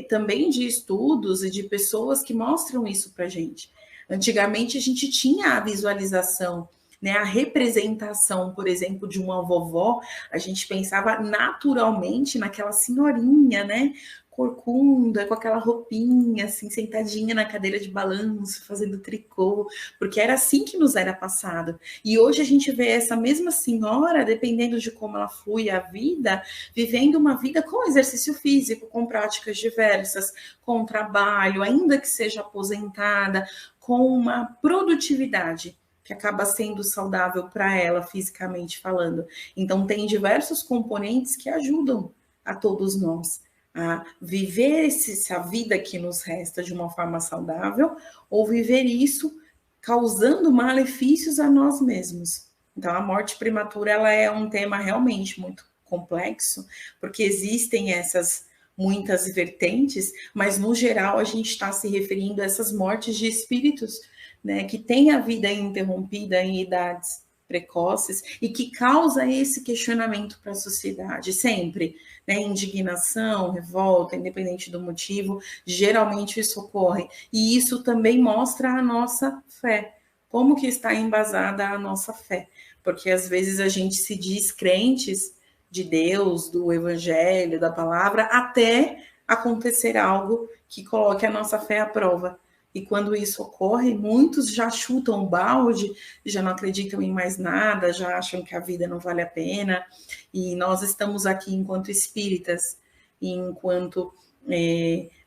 também de estudos e de pessoas que mostram isso para a gente. Antigamente, a gente tinha a visualização, né, a representação, por exemplo, de uma vovó, a gente pensava naturalmente naquela senhorinha, né, corcunda, com aquela roupinha, assim, sentadinha na cadeira de balanço, fazendo tricô, porque era assim que nos era passado. E hoje a gente vê essa mesma senhora, dependendo de como ela flui a vida, vivendo uma vida com exercício físico, com práticas diversas, com trabalho, ainda que seja aposentada, com uma produtividade que acaba sendo saudável para ela, fisicamente falando. Então, tem diversos componentes que ajudam a todos nós a viver essa vida que nos resta de uma forma saudável, ou viver isso causando malefícios a nós mesmos. Então, a morte prematura, ela é um tema realmente muito complexo, porque existem essas muitas vertentes, mas, no geral, a gente está se referindo a essas mortes de espíritos, né, que tem a vida interrompida em idades precoces e que causa esse questionamento para a sociedade, sempre, né, indignação, revolta, independente do motivo, geralmente isso ocorre. E isso também mostra a nossa fé, como que está embasada a nossa fé, porque às vezes a gente se diz crentes de Deus, do Evangelho, da palavra, até acontecer algo que coloque a nossa fé à prova. E quando isso ocorre, muitos já chutam o balde, já não acreditam em mais nada, já acham que a vida não vale a pena. E nós estamos aqui enquanto espíritas, enquanto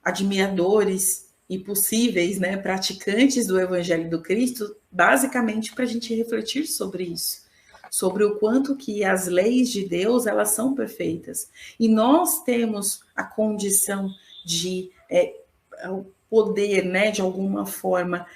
admiradores e possíveis, né, praticantes do Evangelho do Cristo, basicamente para a gente refletir sobre isso, sobre o quanto que as leis de Deus, elas são perfeitas. E nós temos a condição de poder, né, de alguma forma,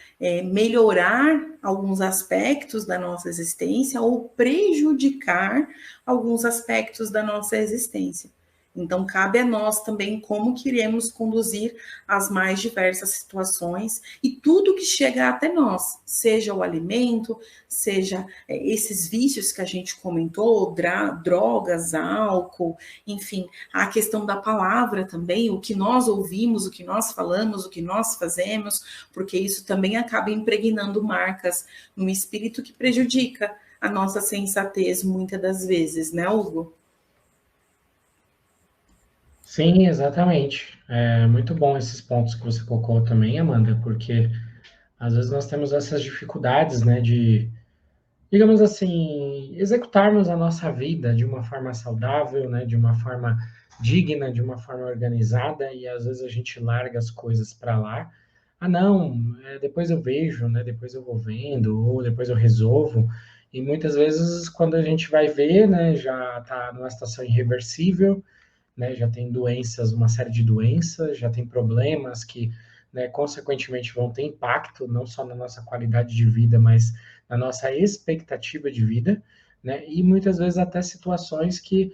melhorar alguns aspectos da nossa existência ou prejudicar alguns aspectos da nossa existência. Então, cabe a nós também como queremos conduzir as mais diversas situações e tudo que chega até nós, seja o alimento, seja esses vícios que a gente comentou, drogas, álcool, enfim, a questão da palavra também, o que nós ouvimos, o que nós falamos, o que nós fazemos, porque isso também acaba impregnando marcas no espírito que prejudica a nossa sensatez muitas das vezes, né, Hugo? Sim, exatamente. É muito bom esses pontos que você colocou também, Amanda, porque às vezes nós temos essas dificuldades, né, de, digamos assim, executarmos a nossa vida de uma forma saudável, né, de uma forma digna, de uma forma organizada, e às vezes a gente larga as coisas para lá. Ah, não, depois eu vejo, né, depois eu vou vendo, ou depois eu resolvo. E muitas vezes, quando a gente vai ver, né, já está numa situação irreversível, né, já tem doenças, uma série de doenças, já tem problemas que, né, consequentemente vão ter impacto não só na nossa qualidade de vida, mas na nossa expectativa de vida, né? E muitas vezes até situações que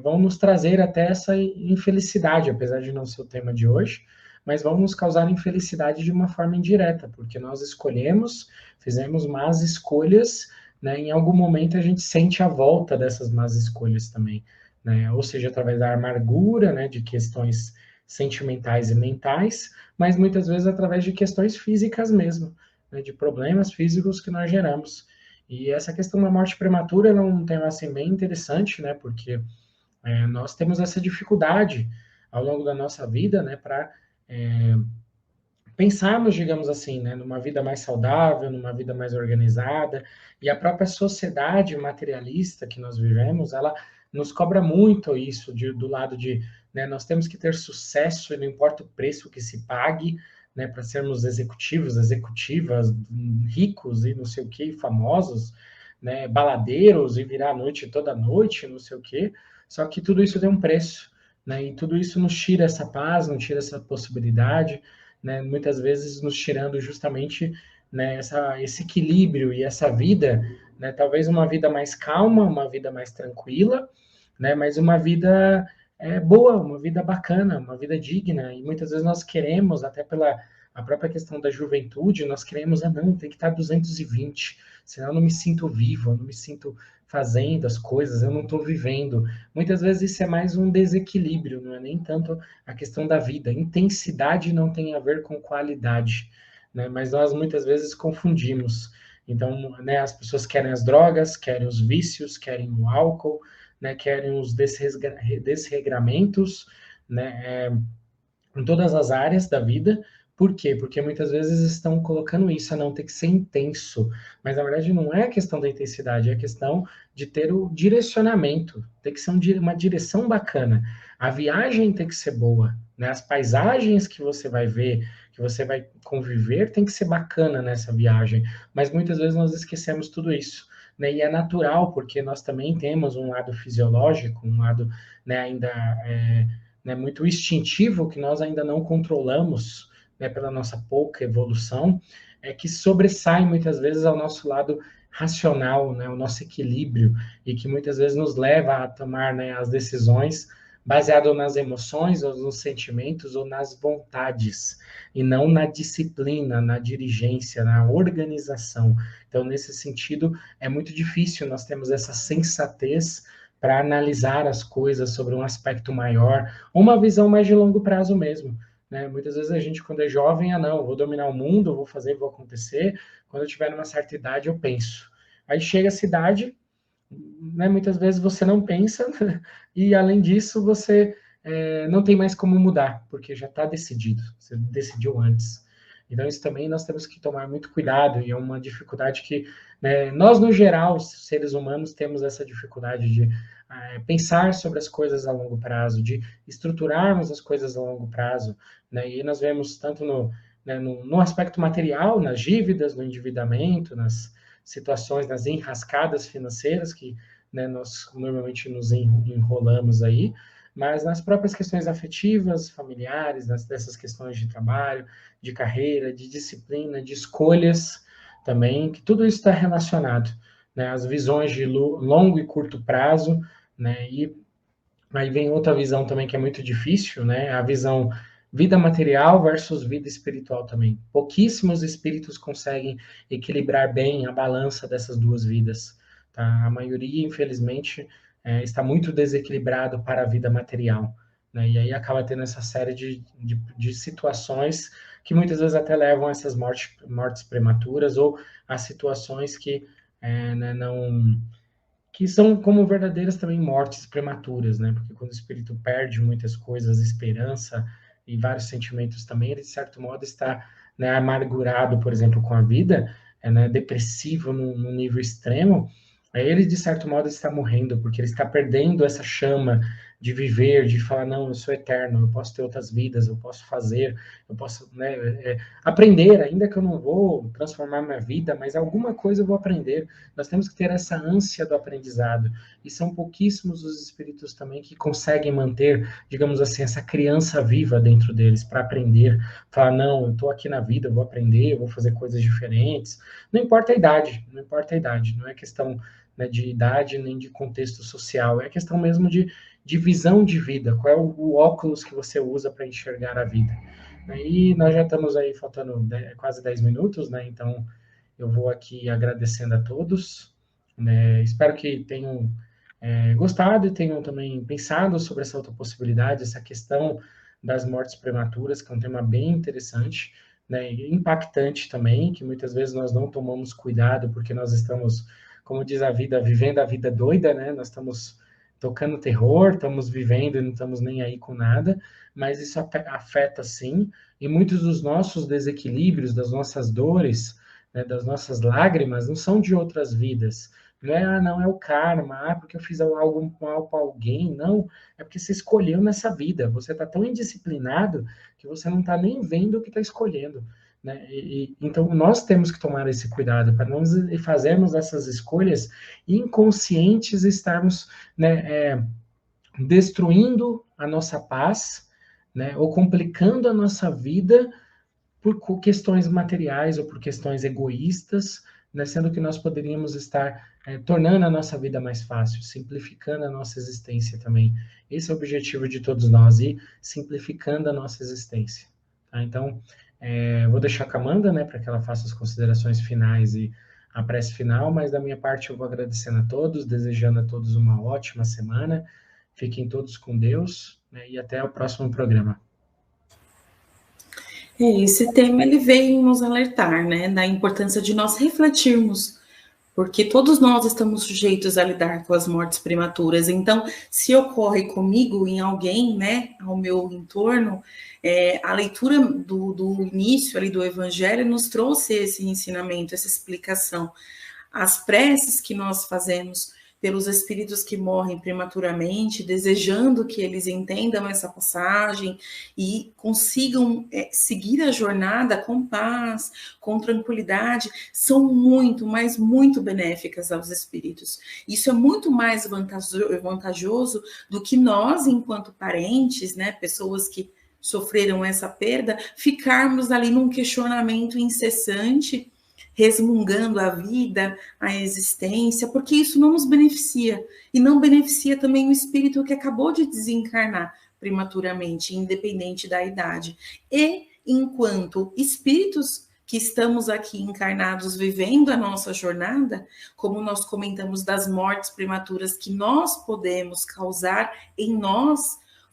vão nos trazer até essa infelicidade, apesar de não ser o tema de hoje, mas vão nos causar infelicidade de uma forma indireta, porque nós escolhemos, fizemos más escolhas, né? Em algum momento a gente sente a volta dessas más escolhas também, né? Ou seja, através da amargura, né, de questões sentimentais e mentais, mas muitas vezes através de questões físicas mesmo, né, de problemas físicos que nós geramos. E essa questão da morte prematura é um tema assim bem interessante, né, porque nós temos essa dificuldade ao longo da nossa vida, né, para pensarmos, digamos assim, né, numa vida mais saudável, numa vida mais organizada, e a própria sociedade materialista que nós vivemos, ela nos cobra muito isso, do lado de, né, nós temos que ter sucesso, e não importa o preço que se pague, né, para sermos executivos, executivas, ricos e não sei o que, famosos, né, baladeiros e virar a noite toda noite, não sei o que, só que tudo isso tem um preço, né, e tudo isso nos tira essa paz, nos tira essa possibilidade, né, muitas vezes nos tirando justamente, né, esse equilíbrio e essa vida, né, talvez uma vida mais calma, uma vida mais tranquila, né, mas uma vida boa, uma vida bacana, uma vida digna, e muitas vezes nós queremos, até pela a própria questão da juventude, nós queremos, não, tem que estar 220, senão eu não me sinto vivo, eu não me sinto fazendo as coisas, eu não estou vivendo. Muitas vezes isso é mais um desequilíbrio, não é nem tanto a questão da vida. Intensidade não tem a ver com qualidade, né? Mas nós muitas vezes confundimos. Então, né, as pessoas querem as drogas, querem os vícios, querem o álcool, né, querem os desregramentos, né, em todas as áreas da vida. Por quê? Porque muitas vezes estão colocando isso, não tem que ser intenso. Mas na verdade não é a questão da intensidade, é a questão de ter o direcionamento. Tem que ser uma direção bacana. A viagem tem que ser boa, né? As paisagens que você vai ver, que você vai conviver, tem que ser bacana nessa viagem. Mas muitas vezes nós esquecemos tudo isso. Né? E é natural, porque nós também temos um lado fisiológico, um lado, né, ainda né, muito instintivo que nós ainda não controlamos, né, pela nossa pouca evolução, que sobressai muitas vezes ao nosso lado racional, né, o nosso equilíbrio, e que muitas vezes nos leva a tomar, né, as decisões baseado nas emoções, ou nos sentimentos, ou nas vontades, e não na disciplina, na dirigência, na organização. Então, nesse sentido, é muito difícil nós termos essa sensatez para analisar as coisas sobre um aspecto maior, ou uma visão mais de longo prazo mesmo. Né? Muitas vezes a gente, quando é jovem, não, vou dominar o mundo, vou fazer, vou acontecer. Quando eu tiver numa certa idade, eu penso. Aí chega a cidade, né, muitas vezes você não pensa, e além disso, você não tem mais como mudar, porque já está decidido, você decidiu antes. Então, isso também nós temos que tomar muito cuidado, e é uma dificuldade que, né, nós, no geral, seres humanos, temos essa dificuldade de pensar sobre as coisas a longo prazo, de estruturarmos as coisas a longo prazo, né, e nós vemos tanto no aspecto material, nas dívidas, no endividamento, nas situações, nas enrascadas financeiras que, né, nós normalmente nos enrolamos aí, mas nas próprias questões afetivas, familiares, dessas questões de trabalho, de carreira, de disciplina, de escolhas também, que tudo isso está relacionado, né, as visões de longo e curto prazo, né, e aí vem outra visão também que é muito difícil, né, a visão vida material versus vida espiritual também. Pouquíssimos espíritos conseguem equilibrar bem a balança dessas duas vidas. Tá? A maioria, infelizmente, está muito desequilibrado para a vida material. Né? E aí acaba tendo essa série de situações que muitas vezes até levam a essas mortes prematuras ou a situações que né, não que são como verdadeiras também mortes prematuras, né? Porque quando o espírito perde muitas coisas, esperança e vários sentimentos também, ele de certo modo está, né, amargurado, por exemplo, com a vida, né, depressivo num nível extremo. Aí ele de certo modo está morrendo, porque ele está perdendo essa chama de viver, de falar, não, eu sou eterno, eu posso ter outras vidas, eu posso fazer, eu posso, né, aprender, ainda que eu não vou transformar minha vida, mas alguma coisa eu vou aprender. Nós temos que ter essa ânsia do aprendizado, e são pouquíssimos os espíritos também que conseguem manter, digamos assim, essa criança viva dentro deles, para aprender, falar, não, eu estou aqui na vida, eu vou aprender, eu vou fazer coisas diferentes, não importa a idade, não importa a idade, não é questão, né, de idade nem de contexto social. É questão mesmo de visão de vida, qual é o óculos que você usa para enxergar a vida. E nós já estamos aí faltando quase 10 minutos, né? Então eu vou aqui agradecendo a todos, né? Espero que tenham gostado e tenham também pensado sobre essa outra possibilidade, essa questão das mortes prematuras, que é um tema bem interessante, né? E impactante também, que muitas vezes nós não tomamos cuidado porque nós estamos, como diz a vida, vivendo a vida doida, né? Nós estamos tocando terror, estamos vivendo e não estamos nem aí com nada, mas isso afeta sim, e muitos dos nossos desequilíbrios, das nossas dores, né, das nossas lágrimas, não são de outras vidas. Não é, não é o karma, porque eu fiz algo mal para alguém, não, é porque você escolheu nessa vida, você está tão indisciplinado que você não está nem vendo o que está escolhendo. Né? Então, nós temos que tomar esse cuidado para não fazermos essas escolhas inconscientes, estarmos, né, destruindo a nossa paz, né, ou complicando a nossa vida por questões materiais ou por questões egoístas, né, sendo que nós poderíamos estar tornando a nossa vida mais fácil, simplificando a nossa existência também. Esse é o objetivo de todos nós, e simplificando a nossa existência. Tá? Então, vou deixar com a Amanda, né, para que ela faça as considerações finais e a prece final, mas da minha parte eu vou agradecendo a todos, desejando a todos uma ótima semana, fiquem todos com Deus, né, e até o próximo programa. Esse tema ele veio nos alertar, né, da importância de nós refletirmos, porque todos nós estamos sujeitos a lidar com as mortes prematuras. Então, se ocorre comigo, em alguém, né, ao meu entorno, a leitura do início ali do Evangelho nos trouxe esse ensinamento, essa explicação. As preces que nós fazemos pelos espíritos que morrem prematuramente, desejando que eles entendam essa passagem e consigam seguir a jornada com paz, com tranquilidade, são muito, mas muito benéficas aos espíritos. Isso é muito mais vantajoso do que nós, enquanto parentes, né, pessoas que sofreram essa perda, ficarmos ali num questionamento incessante, resmungando a vida, a existência, porque isso não nos beneficia, e não beneficia também o espírito que acabou de desencarnar prematuramente, independente da idade. E, enquanto espíritos que estamos aqui encarnados, vivendo a nossa jornada, como nós comentamos das mortes prematuras que nós podemos causar em nós,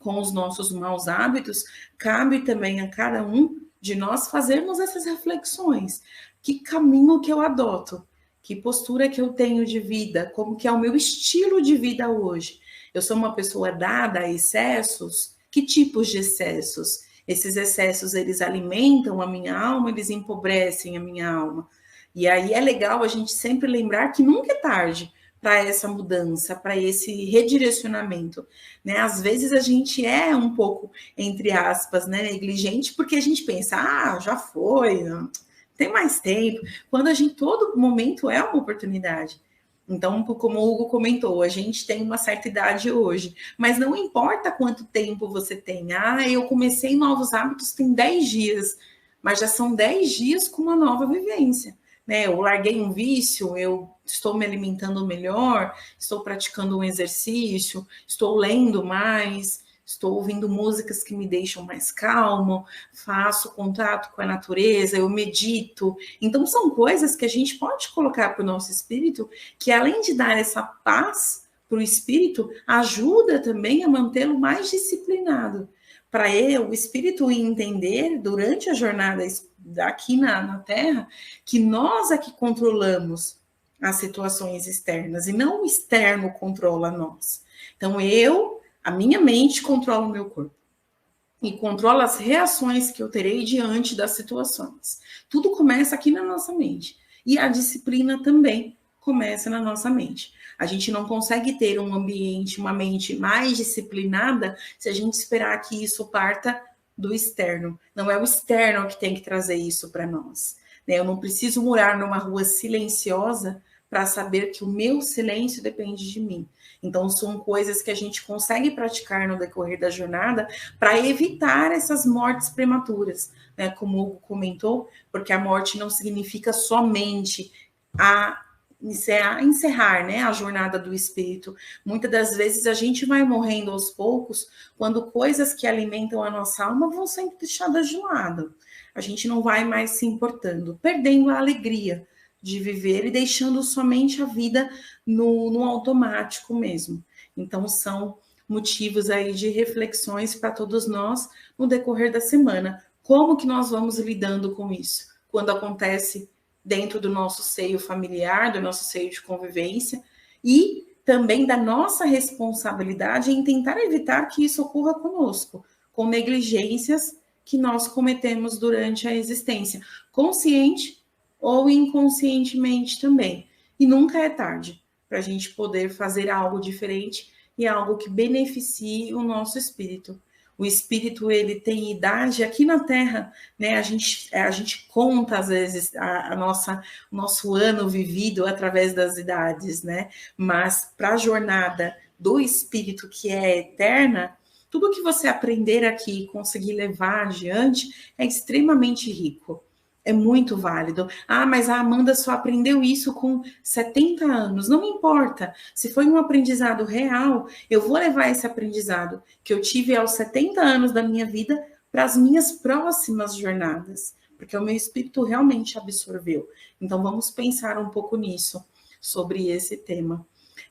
com os nossos maus hábitos, cabe também a cada um de nós fazermos essas reflexões. Que caminho que eu adoto? Que postura que eu tenho de vida? Como que é o meu estilo de vida hoje? Eu sou uma pessoa dada a excessos? Que tipos de excessos? Esses excessos, eles alimentam a minha alma, eles empobrecem a minha alma. E aí é legal a gente sempre lembrar que nunca é tarde para essa mudança, para esse redirecionamento, né? Às vezes a gente é um pouco, entre aspas, né, negligente, porque a gente pensa, já foi, não tem mais tempo, quando a gente, todo momento é uma oportunidade. Então, como o Hugo comentou, a gente tem uma certa idade hoje, mas não importa quanto tempo você tem. Eu comecei novos hábitos tem 10 dias, mas já são 10 dias com uma nova vivência. Né? Eu larguei um vício, eu estou me alimentando melhor, estou praticando um exercício, estou lendo mais, estou ouvindo músicas que me deixam mais calmo, faço contato com a natureza, eu medito. Então, são coisas que a gente pode colocar para o nosso espírito, que além de dar essa paz para o espírito, ajuda também a mantê-lo mais disciplinado. Para o espírito entender, durante a jornada aqui na Terra, que nós é que controlamos as situações externas, e não o externo controla nós. Então, a minha mente controla o meu corpo e controla as reações que eu terei diante das situações. Tudo começa aqui na nossa mente. E a disciplina também começa na nossa mente. A gente não consegue ter um ambiente, uma mente mais disciplinada se a gente esperar que isso parta do externo. Não é o externo que tem que trazer isso para nós. Eu não preciso morar numa rua silenciosa para saber que o meu silêncio depende de mim. Então, são coisas que a gente consegue praticar no decorrer da jornada para evitar essas mortes prematuras, né? Como o Hugo comentou, porque a morte não significa somente a encerrar, né, a jornada do espírito. Muitas das vezes a gente vai morrendo aos poucos quando coisas que alimentam a nossa alma vão sendo deixadas de lado. A gente não vai mais se importando, perdendo a alegria de viver e deixando somente a vida no automático mesmo. Então são motivos aí de reflexões para todos nós no decorrer da semana. Como que nós vamos lidando com isso? Quando acontece dentro do nosso seio familiar, do nosso seio de convivência, e também da nossa responsabilidade em tentar evitar que isso ocorra conosco, com negligências que nós cometemos durante a existência, consciente ou inconscientemente também. E nunca é tarde para a gente poder fazer algo diferente e algo que beneficie o nosso espírito. O espírito, ele tem idade aqui na Terra, né? A gente conta, às vezes, o nosso ano vivido através das idades, né? Mas para a jornada do espírito, que é eterna, tudo que você aprender aqui e conseguir levar adiante é extremamente rico. É muito válido. Ah, mas a Amanda só aprendeu isso com 70 anos. Não importa. Se foi um aprendizado real, eu vou levar esse aprendizado que eu tive aos 70 anos da minha vida para as minhas próximas jornadas, porque o meu espírito realmente absorveu. Então, vamos pensar um pouco nisso, sobre esse tema.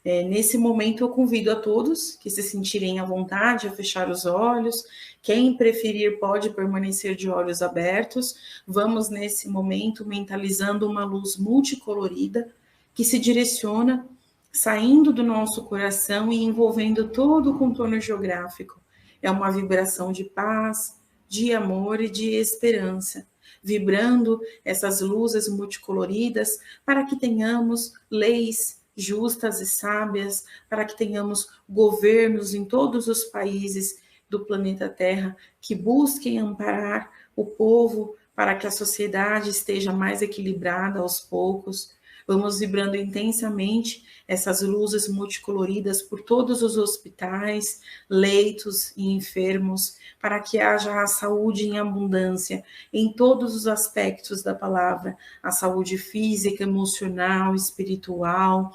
Nesse momento, eu convido a todos que se sentirem à vontade a fechar os olhos. Quem preferir pode permanecer de olhos abertos. Vamos, nesse momento, mentalizando uma luz multicolorida que se direciona, saindo do nosso coração e envolvendo todo o contorno geográfico. É uma vibração de paz, de amor e de esperança, vibrando essas luzes multicoloridas para que tenhamos leis justas e sábias, para que tenhamos governos em todos os países do planeta Terra que busquem amparar o povo para que a sociedade esteja mais equilibrada aos poucos. Vamos vibrando intensamente essas luzes multicoloridas por todos os hospitais, leitos e enfermos, para que haja a saúde em abundância em todos os aspectos da palavra, a saúde física, emocional, espiritual,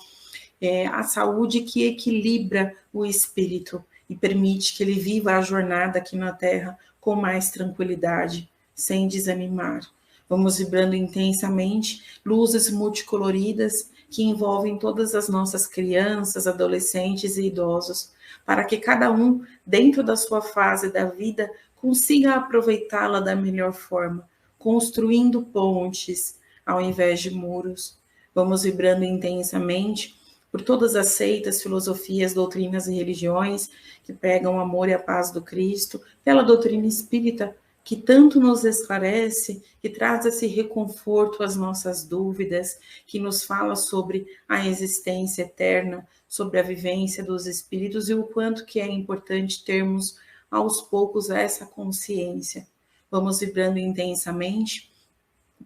a saúde que equilibra o espírito e permite que ele viva a jornada aqui na Terra com mais tranquilidade, sem desanimar. Vamos vibrando intensamente luzes multicoloridas que envolvem todas as nossas crianças, adolescentes e idosos, para que cada um, dentro da sua fase da vida, consiga aproveitá-la da melhor forma, construindo pontes ao invés de muros. Vamos vibrando intensamente por todas as seitas, filosofias, doutrinas e religiões que pregam o amor e a paz do Cristo, pela doutrina espírita, que tanto nos esclarece, que traz esse reconforto às nossas dúvidas, que nos fala sobre a existência eterna, sobre a vivência dos espíritos e o quanto que é importante termos aos poucos essa consciência. Vamos vibrando intensamente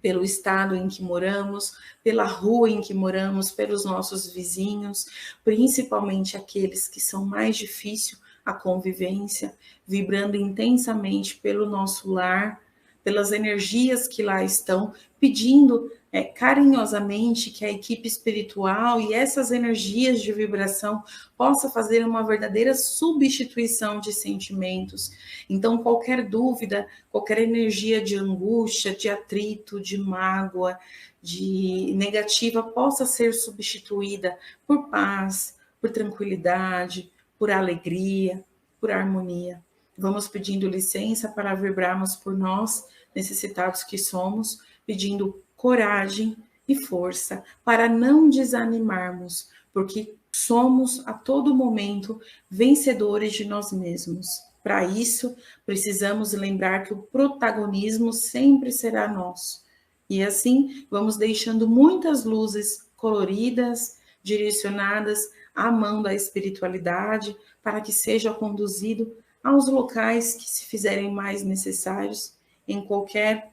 pelo estado em que moramos, pela rua em que moramos, pelos nossos vizinhos, principalmente aqueles que são mais difíceis a convivência, vibrando intensamente pelo nosso lar, pelas energias que lá estão, pedindo carinhosamente que a equipe espiritual e essas energias de vibração possa fazer uma verdadeira substituição de sentimentos. Então, qualquer dúvida, qualquer energia de angústia, de atrito, de mágoa, de negativa, possa ser substituída por paz, por tranquilidade, por alegria, por harmonia. Vamos pedindo licença para vibrarmos por nós, necessitados que somos, pedindo coragem e força para não desanimarmos, porque somos a todo momento vencedores de nós mesmos. Para isso, precisamos lembrar que o protagonismo sempre será nosso. E assim, vamos deixando muitas luzes coloridas, direcionadas à mão da espiritualidade, para que seja conduzido aos locais que se fizerem mais necessários, em qualquer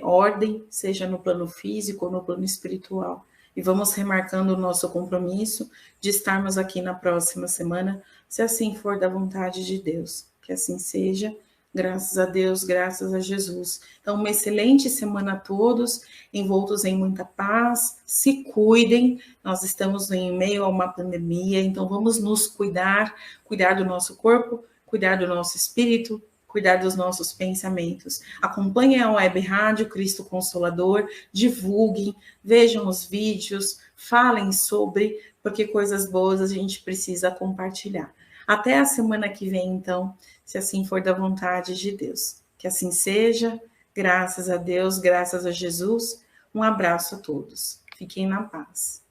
ordem, seja no plano físico ou no plano espiritual. E vamos remarcando o nosso compromisso de estarmos aqui na próxima semana, se assim for da vontade de Deus. Que assim seja. Graças a Deus, graças a Jesus. Então, uma excelente semana a todos, envoltos em muita paz, se cuidem, nós estamos em meio a uma pandemia, então vamos nos cuidar, cuidar do nosso corpo, cuidar do nosso espírito, cuidar dos nossos pensamentos. Acompanhem a Web Rádio Cristo Consolador, divulguem, vejam os vídeos, falem sobre, porque coisas boas a gente precisa compartilhar. Até a semana que vem, então, se assim for da vontade de Deus. Que assim seja, graças a Deus, graças a Jesus. Um abraço a todos. Fiquem na paz.